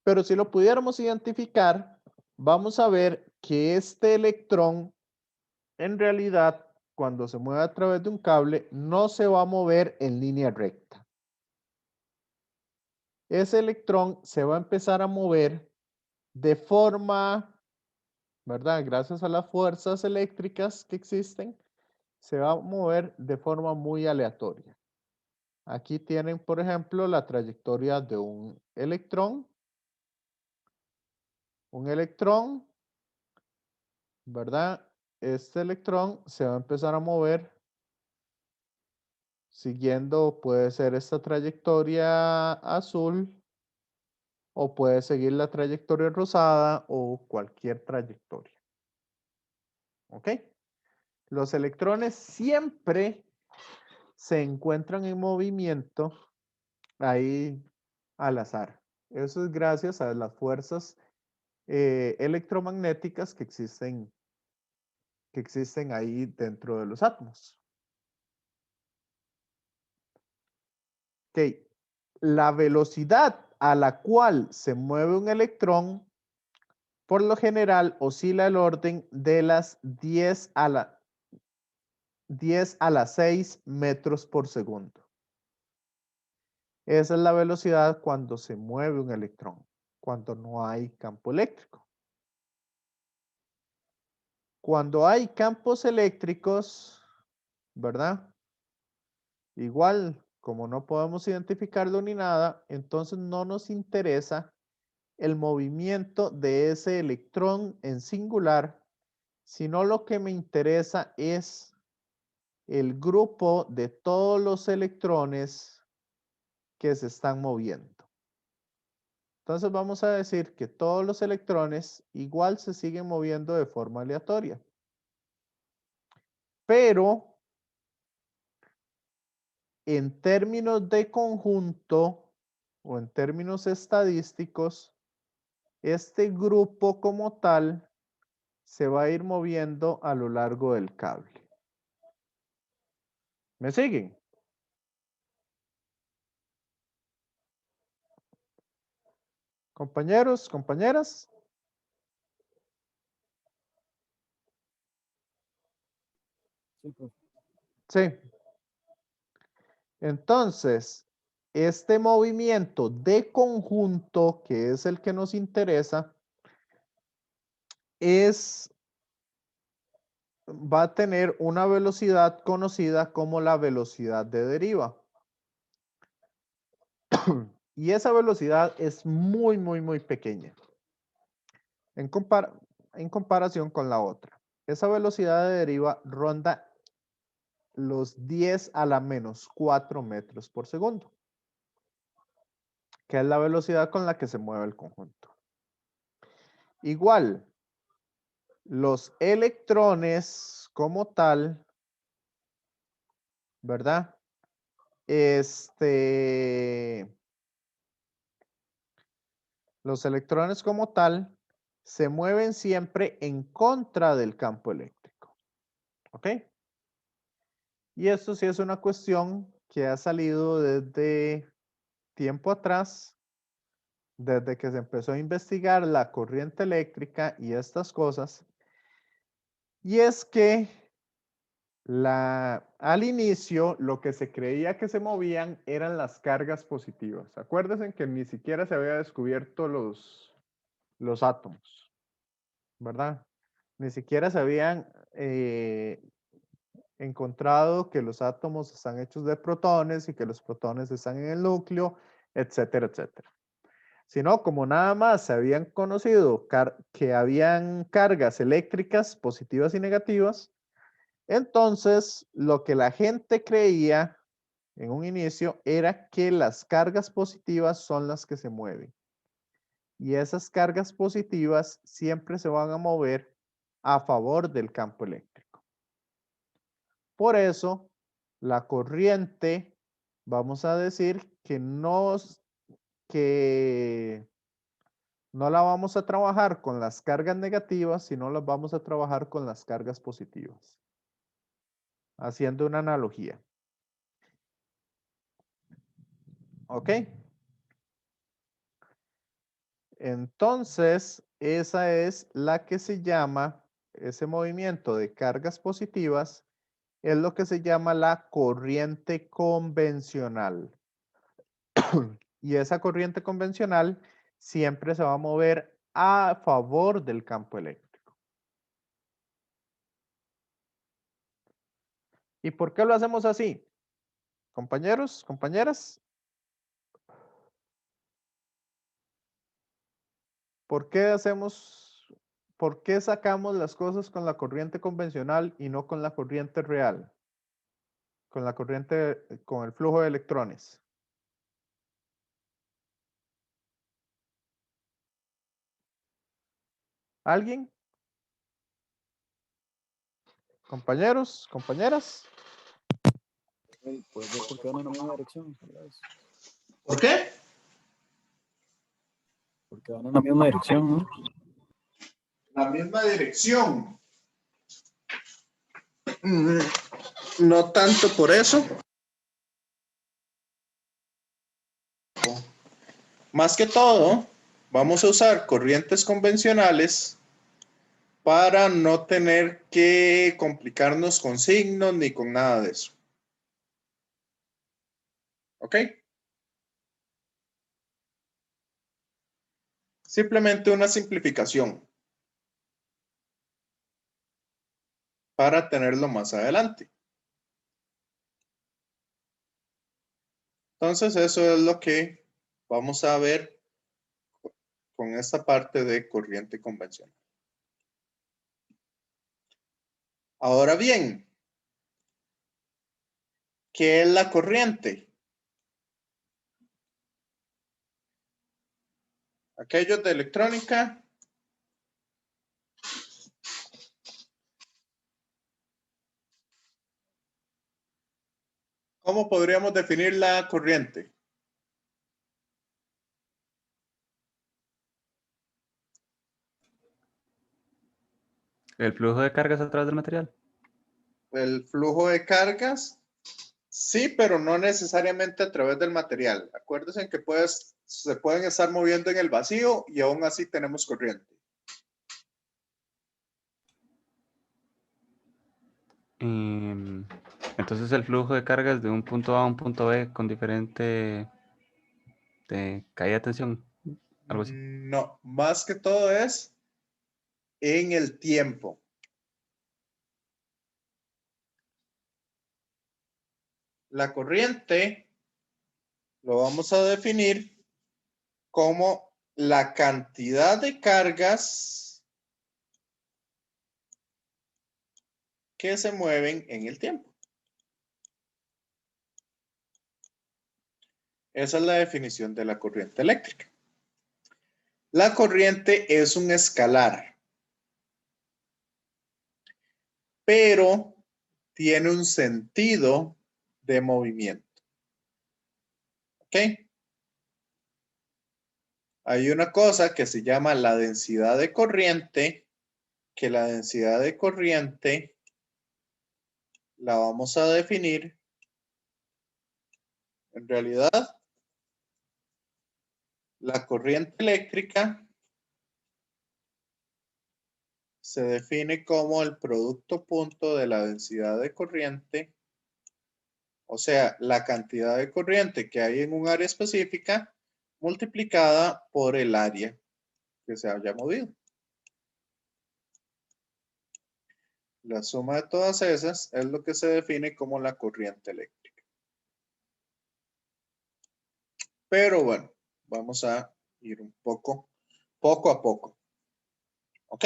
Pero si lo pudiéramos identificar, vamos a ver que este electrón, en realidad, cuando se mueve a través de un cable, no se va a mover en línea recta. Ese electrón se va a empezar a mover de forma, ¿verdad? Gracias a las fuerzas eléctricas que existen, se va a mover de forma muy aleatoria. Aquí tienen, por ejemplo, la trayectoria de un electrón. Un electrón, ¿verdad? Este electrón se va a empezar a mover siguiendo, puede ser esta trayectoria azul o puede seguir la trayectoria rosada o cualquier trayectoria. ¿Ok? Los electrones siempre se encuentran en movimiento ahí al azar. Eso es gracias a las fuerzas electromagnéticas que existen ahí dentro de los átomos. Ok, la velocidad a la cual se mueve un electrón, por lo general, oscila el orden de las 10 a la 6 metros por segundo. Esa es la velocidad cuando se mueve un electrón, cuando no hay campo eléctrico. Cuando hay campos eléctricos, ¿verdad? Igual, como no podemos identificarlo ni nada, entonces no nos interesa el movimiento de ese electrón en singular, sino lo que me interesa es el grupo de todos los electrones que se están moviendo. Entonces vamos a decir que todos los electrones igual se siguen moviendo de forma aleatoria. Pero en términos de conjunto o en términos estadísticos, este grupo como tal se va a ir moviendo a lo largo del cable. ¿Me siguen? Compañeros, compañeras. Sí, profe. Sí. Entonces, este movimiento de conjunto, que es el que nos interesa, va a tener una velocidad conocida como la velocidad de deriva. Y esa velocidad es muy, muy, muy pequeña en comparación con la otra. Esa velocidad de deriva ronda los 10 a la menos 4 metros por segundo, que es la velocidad con la que se mueve el conjunto. Igual, los electrones como tal, ¿verdad? Los electrones como tal se mueven siempre en contra del campo eléctrico. ¿Ok? Y esto sí es una cuestión que ha salido desde tiempo atrás, desde que se empezó a investigar la corriente eléctrica y estas cosas. Y es que al inicio lo que se creía que se movían eran las cargas positivas. Acuérdense que ni siquiera se había descubierto los átomos, ¿verdad? Ni siquiera se habían encontrado que los átomos están hechos de protones y que los protones están en el núcleo, etcétera, etcétera. Sino como nada más se habían conocido que habían cargas eléctricas positivas y negativas, entonces lo que la gente creía en un inicio era que las cargas positivas son las que se mueven. Y esas cargas positivas siempre se van a mover a favor del campo eléctrico. Por eso, la corriente, vamos a decir que no la vamos a trabajar con las cargas negativas, sino las vamos a trabajar con las cargas positivas. Haciendo una analogía. ¿Ok? Entonces, esa es la que se llama, ese movimiento de cargas positivas, es lo que se llama la corriente convencional. Y esa corriente convencional siempre se va a mover a favor del campo eléctrico. ¿Y por qué lo hacemos así? Compañeros, compañeras. ¿Por qué sacamos las cosas con la corriente convencional y no con la corriente real? Con la corriente, con el flujo de electrones. ¿Alguien? Compañeros, compañeras. Puede ser porque van en la misma dirección. ¿Verdad? ¿Por qué? Porque van en la misma dirección, ¿no? La misma dirección. No tanto por eso. Más que todo, vamos a usar corrientes convencionales para no tener que complicarnos con signos ni con nada de eso. ¿Ok? Simplemente una simplificación para tenerlo más adelante. Entonces, eso es lo que vamos a ver con esta parte de corriente convencional. Ahora bien, ¿qué es la corriente? Aquellos de electrónica. ¿Cómo podríamos definir la corriente? ¿El flujo de cargas a través del material? El flujo de cargas, sí, pero no necesariamente a través del material. Acuérdense que se pueden estar moviendo en el vacío y aún así tenemos corriente. Entonces el flujo de cargas de un punto A a un punto B con diferente caída de tensión, algo así. No, más que todo es en el tiempo. La corriente lo vamos a definir como la cantidad de cargas que se mueven en el tiempo. Esa es la definición de la corriente eléctrica. La corriente es un escalar, pero tiene un sentido de movimiento. ¿Ok? Hay una cosa que se llama la densidad de corriente, que la densidad de corriente la vamos a definir. En realidad, la corriente eléctrica se define como el producto punto de la densidad de corriente, o sea, la cantidad de corriente que hay en un área específica multiplicada por el área que se haya movido. La suma de todas esas es lo que se define como la corriente eléctrica. Pero bueno, vamos a ir un poco a poco. ¿Ok?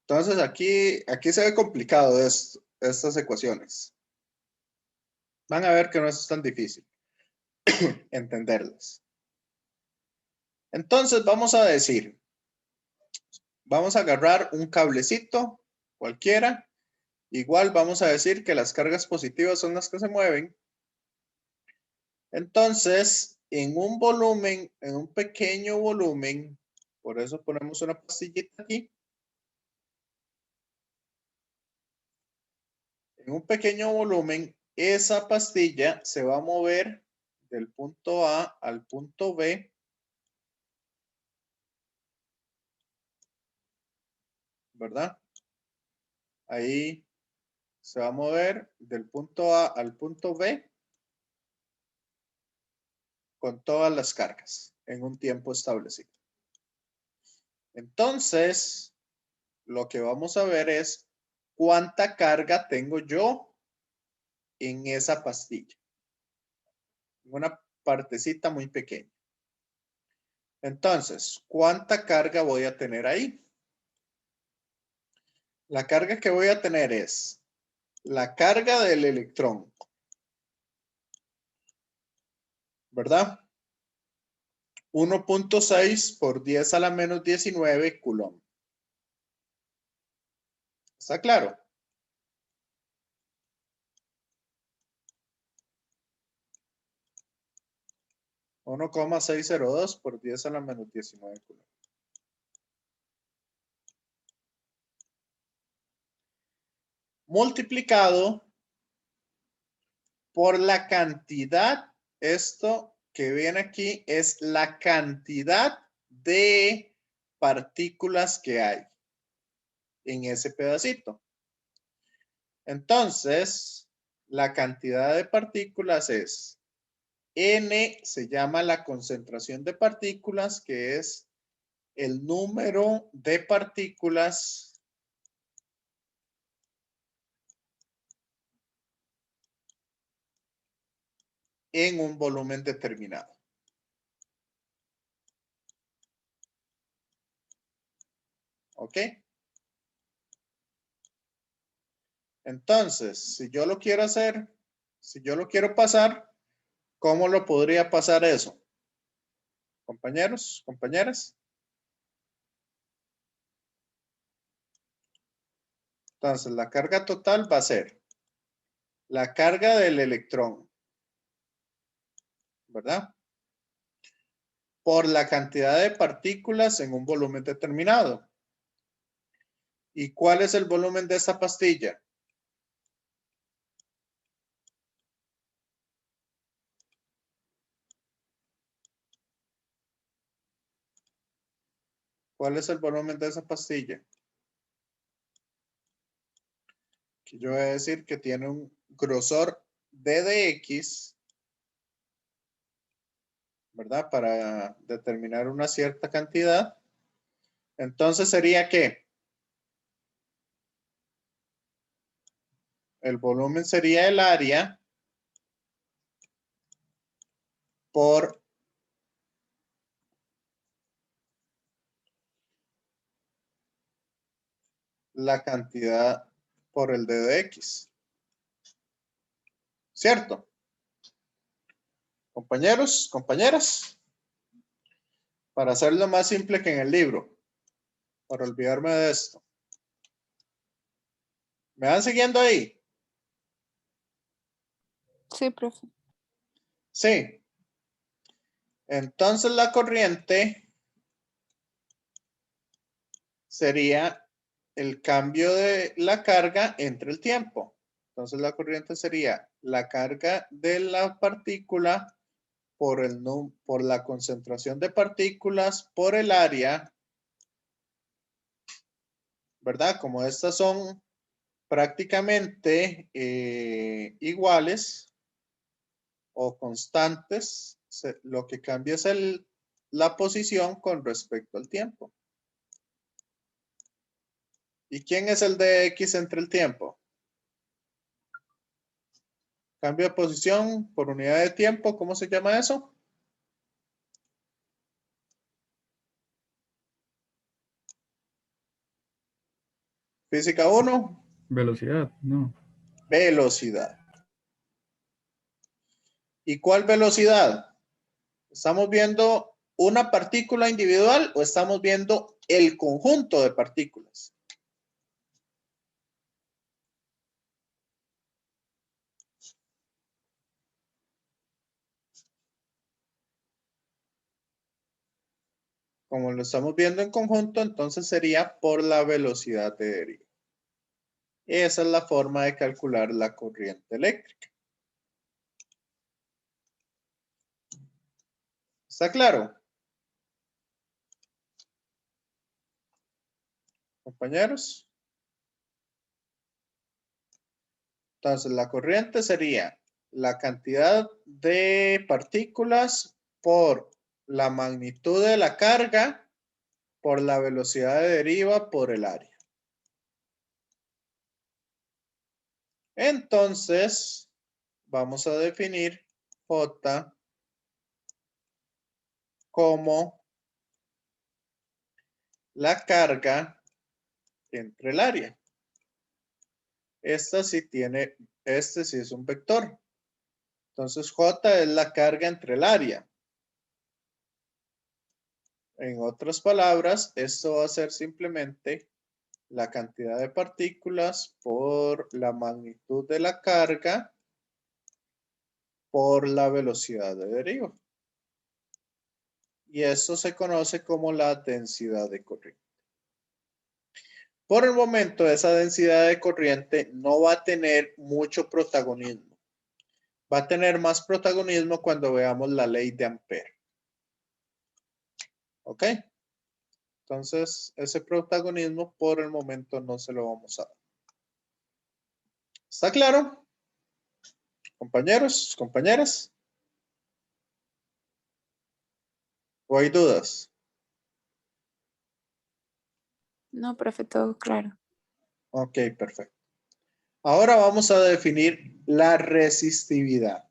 Entonces aquí se ve complicado estas ecuaciones. Van a ver que no es tan difícil entenderlas. Entonces vamos a decir, vamos a agarrar un cablecito cualquiera. Igual vamos a decir que las cargas positivas son las que se mueven. Entonces, en un volumen, en un pequeño volumen, por eso ponemos una pastillita aquí. En un pequeño volumen, esa pastilla se va a mover del punto A al punto B. ¿Verdad? Ahí se va a mover del punto A al punto B con todas las cargas en un tiempo establecido. Entonces, lo que vamos a ver es cuánta carga tengo yo en esa pastilla. Una partecita muy pequeña. Entonces, ¿cuánta carga voy a tener ahí? La carga que voy a tener es la carga del electrón, ¿verdad? 1.6 por 10 a la menos 19 coulomb. ¿Está claro? $1,602 por 10 a la menos 19 coulomb. Multiplicado por la cantidad, esto que viene aquí es la cantidad de partículas que hay en ese pedacito. Entonces, la cantidad de partículas es N, se llama la concentración de partículas, que es el número de partículas en un volumen determinado. ¿Ok? Entonces, si yo lo quiero hacer, si yo lo quiero pasar, ¿cómo lo podría pasar eso? Compañeros, compañeras. Entonces, la carga total va a ser la carga del electrón, ¿verdad? por la cantidad de partículas en un volumen determinado. ¿Y cuál es el volumen de esta pastilla? ¿Cuál es el volumen de esa pastilla? Que yo voy a decir que tiene un grosor D de X, ¿verdad? Para determinar una cierta cantidad. Entonces sería que el volumen sería el área por la cantidad por el D de X. ¿Cierto? Compañeros, compañeras. Para hacerlo más simple que en el libro. Para olvidarme de esto. ¿Me van siguiendo ahí? Sí, profe. Sí. Entonces la corriente sería el cambio de la carga entre el tiempo. Entonces la corriente sería la carga de la partícula por la concentración de partículas por el área, ¿verdad? Como estas son prácticamente iguales o constantes, lo que cambia es la posición con respecto al tiempo. ¿Y quién es el de X entre el tiempo? Cambio de posición por unidad de tiempo, ¿cómo se llama eso? Física 1. Velocidad, no. Velocidad. ¿Y cuál velocidad? ¿Estamos viendo una partícula individual o estamos viendo el conjunto de partículas? Como lo estamos viendo en conjunto, entonces sería por la velocidad de deriva. Esa es la forma de calcular la corriente eléctrica. ¿Está claro? Compañeros. Entonces, la corriente sería la cantidad de partículas por la magnitud de la carga por la velocidad de deriva por el área. Entonces, vamos a definir J como la carga entre el área. Este sí es un vector. Entonces, J es la carga entre el área. En otras palabras, esto va a ser simplemente la cantidad de partículas por la magnitud de la carga por la velocidad de deriva. Y esto se conoce como la densidad de corriente. Por el momento, esa densidad de corriente no va a tener mucho protagonismo. Va a tener más protagonismo cuando veamos la ley de Ampère. ¿Ok? Entonces, ese protagonismo por el momento no se lo vamos a dar. ¿Está claro? Compañeros, compañeras. ¿O hay dudas? No, profe, todo claro. Ok, perfecto. Ahora vamos a definir la resistividad.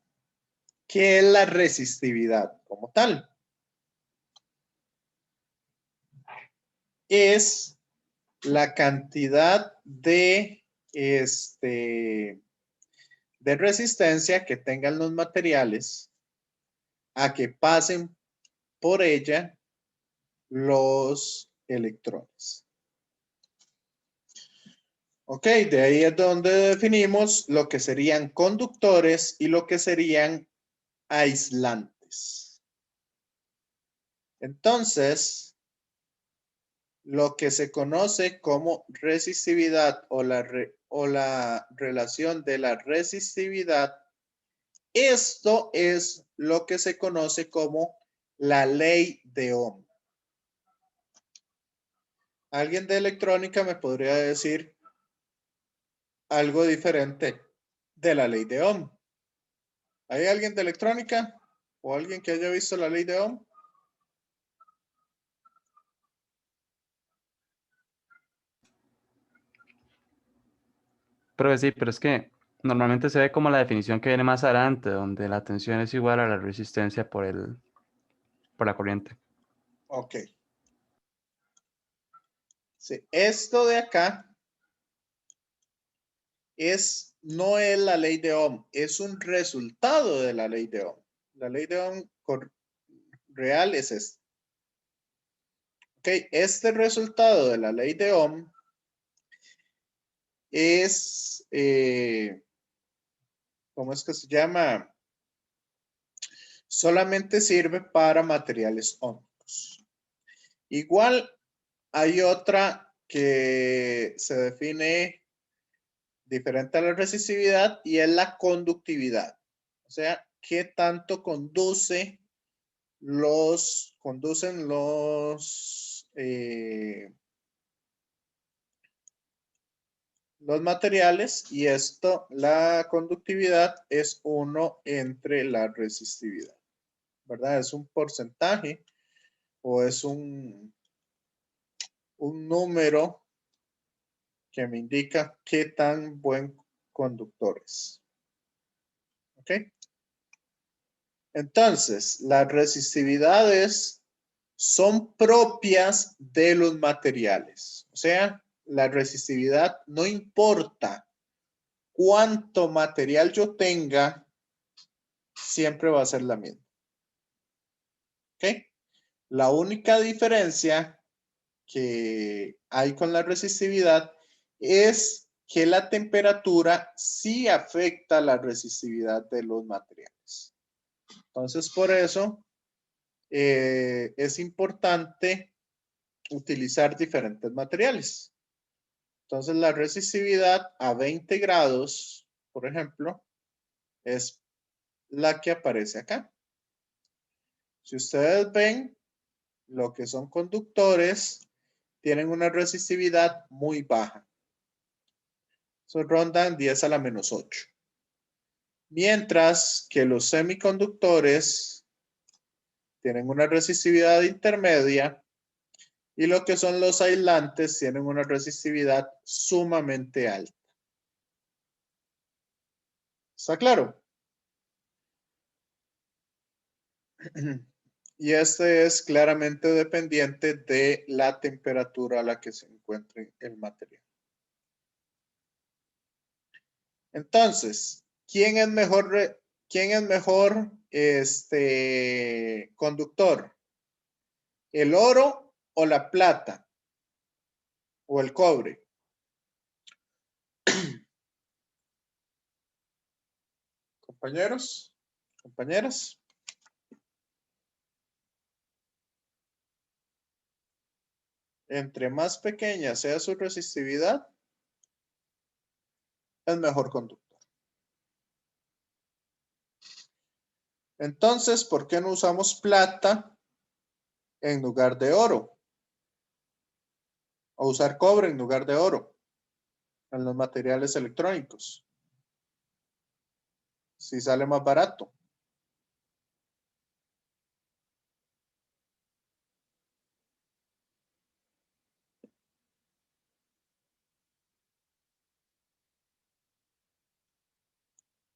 ¿Qué es la resistividad como tal? Es la cantidad de resistencia que tengan los materiales a que pasen por ella los electrones. Ok, de ahí es donde definimos lo que serían conductores y lo que serían aislantes. Entonces, lo que se conoce como resistividad o la relación de la resistividad, esto es lo que se conoce como la ley de Ohm. ¿Alguien de electrónica me podría decir algo diferente de la ley de Ohm? ¿Hay alguien de electrónica o alguien que haya visto la ley de Ohm? Pero sí, pero es que normalmente se ve como la definición que viene más adelante, donde la tensión es igual a la resistencia por la corriente. Ok. Sí, esto de acá no es la ley de Ohm, es un resultado de la ley de Ohm. La ley de Ohm real es esta. Ok, este resultado de la ley de Ohm es, ¿cómo es que se llama? Solamente sirve para materiales ómicos. Igual hay otra que se define diferente a la resistividad y es la conductividad. O sea, ¿qué tanto conducen los materiales? Y esto, la conductividad es 1 entre la resistividad, ¿verdad? Es un porcentaje o es un número que me indica qué tan buen conductor es. ¿Ok? Entonces, las resistividades son propias de los materiales. O sea, la resistividad no importa cuánto material yo tenga, siempre va a ser la misma. ¿Ok? La única diferencia que hay con la resistividad es que la temperatura sí afecta la resistividad de los materiales. Entonces, por eso es importante utilizar diferentes materiales. Entonces, la resistividad a 20 grados, por ejemplo, es la que aparece acá. Si ustedes ven, lo que son conductores tienen una resistividad muy baja. Eso rondan 10 a la menos 8. Mientras que los semiconductores tienen una resistividad intermedia y lo que son los aislantes tienen una resistividad sumamente alta. ¿Está claro? Y este es claramente dependiente de la temperatura a la que se encuentre el material. Entonces, ¿quién es mejor conductor? ¿El oro o la plata? ¿O el cobre? Compañeros, compañeras. Entre más pequeña sea su resistividad, es mejor conductor. Entonces, ¿por qué no usamos plata en lugar de oro? O usar cobre en lugar de oro en los materiales electrónicos. Si sale más barato.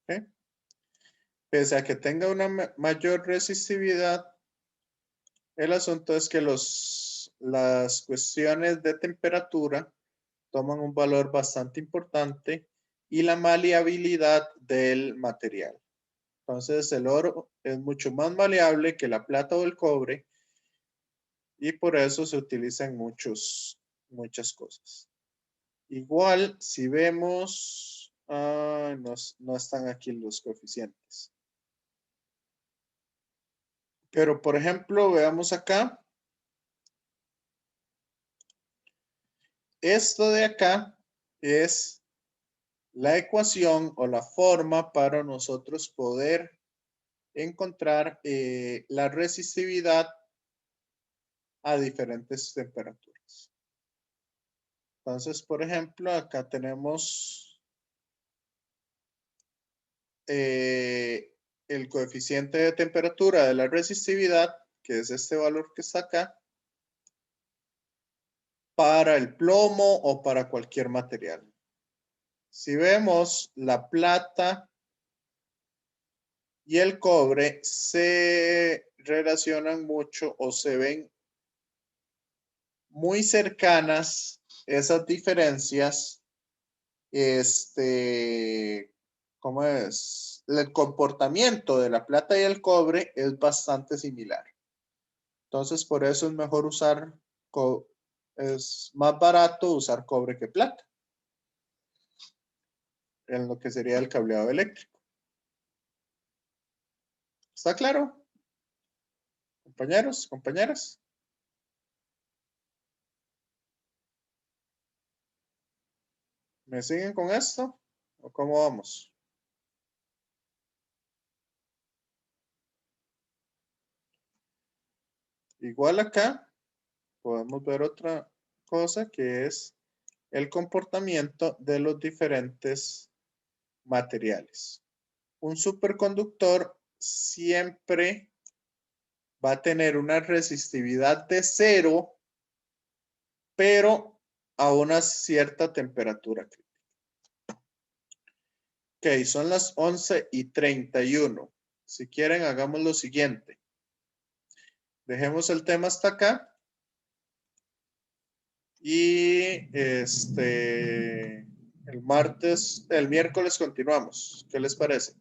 ¿Okay? Pese a que tenga una mayor resistividad, el asunto es que las cuestiones de temperatura toman un valor bastante importante y la maleabilidad del material. Entonces el oro es mucho más maleable que la plata o el cobre y por eso se utiliza en muchas cosas. Igual, si vemos, no están aquí los coeficientes. Pero, por ejemplo, veamos acá. Esto de acá es la ecuación o la forma para nosotros poder encontrar la resistividad a diferentes temperaturas. Entonces, por ejemplo, acá tenemos el coeficiente de temperatura de la resistividad, que es este valor que está acá, para el plomo o para cualquier material. Si vemos, la plata y el cobre se relacionan mucho o se ven muy cercanas esas diferencias. ¿Cómo es? El comportamiento de la plata y el cobre es bastante similar. Entonces, por eso es mejor usar, es más barato usar cobre que plata en lo que sería el cableado eléctrico. ¿Está claro? Compañeros, compañeras. ¿Me siguen con esto? ¿O cómo vamos? Igual acá podemos ver otra cosa que es el comportamiento de los diferentes materiales. Un superconductor siempre va a tener una resistividad de 0, pero a una cierta temperatura crítica. Ok, son las 11:31. Si quieren, hagamos lo siguiente. Dejemos el tema hasta acá. Y el miércoles continuamos. ¿Qué les parece?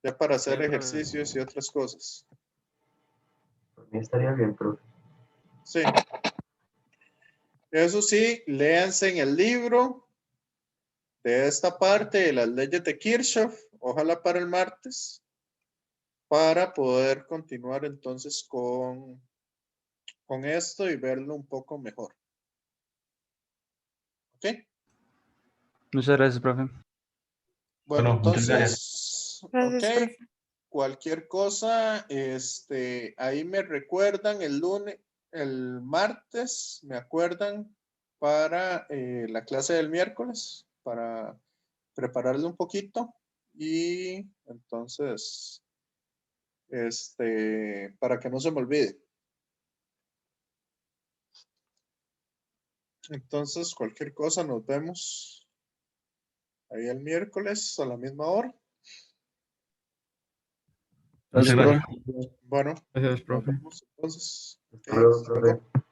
Ya para hacer Sí, profe. ejercicios y otras cosas. Por mí estaría bien, profe. Sí. Eso sí, léanse en el libro de esta parte de las leyes de Kirchhoff, ojalá para el martes, para poder continuar entonces con esto y verlo un poco mejor. ¿Ok? Muchas gracias, profe. Bueno, Muchas gracias. entonces, Gracias, ok, profe. cualquier cosa, ahí me recuerdan el martes, me acuerdan para la clase del miércoles, para prepararle un poquito y entonces, para que no se me olvide. Entonces, cualquier cosa, nos vemos ahí el miércoles a la misma hora. Muchas gracias. Bueno, Gracias, nos profe. vemos entonces. Hasta luego, Hasta luego. profe.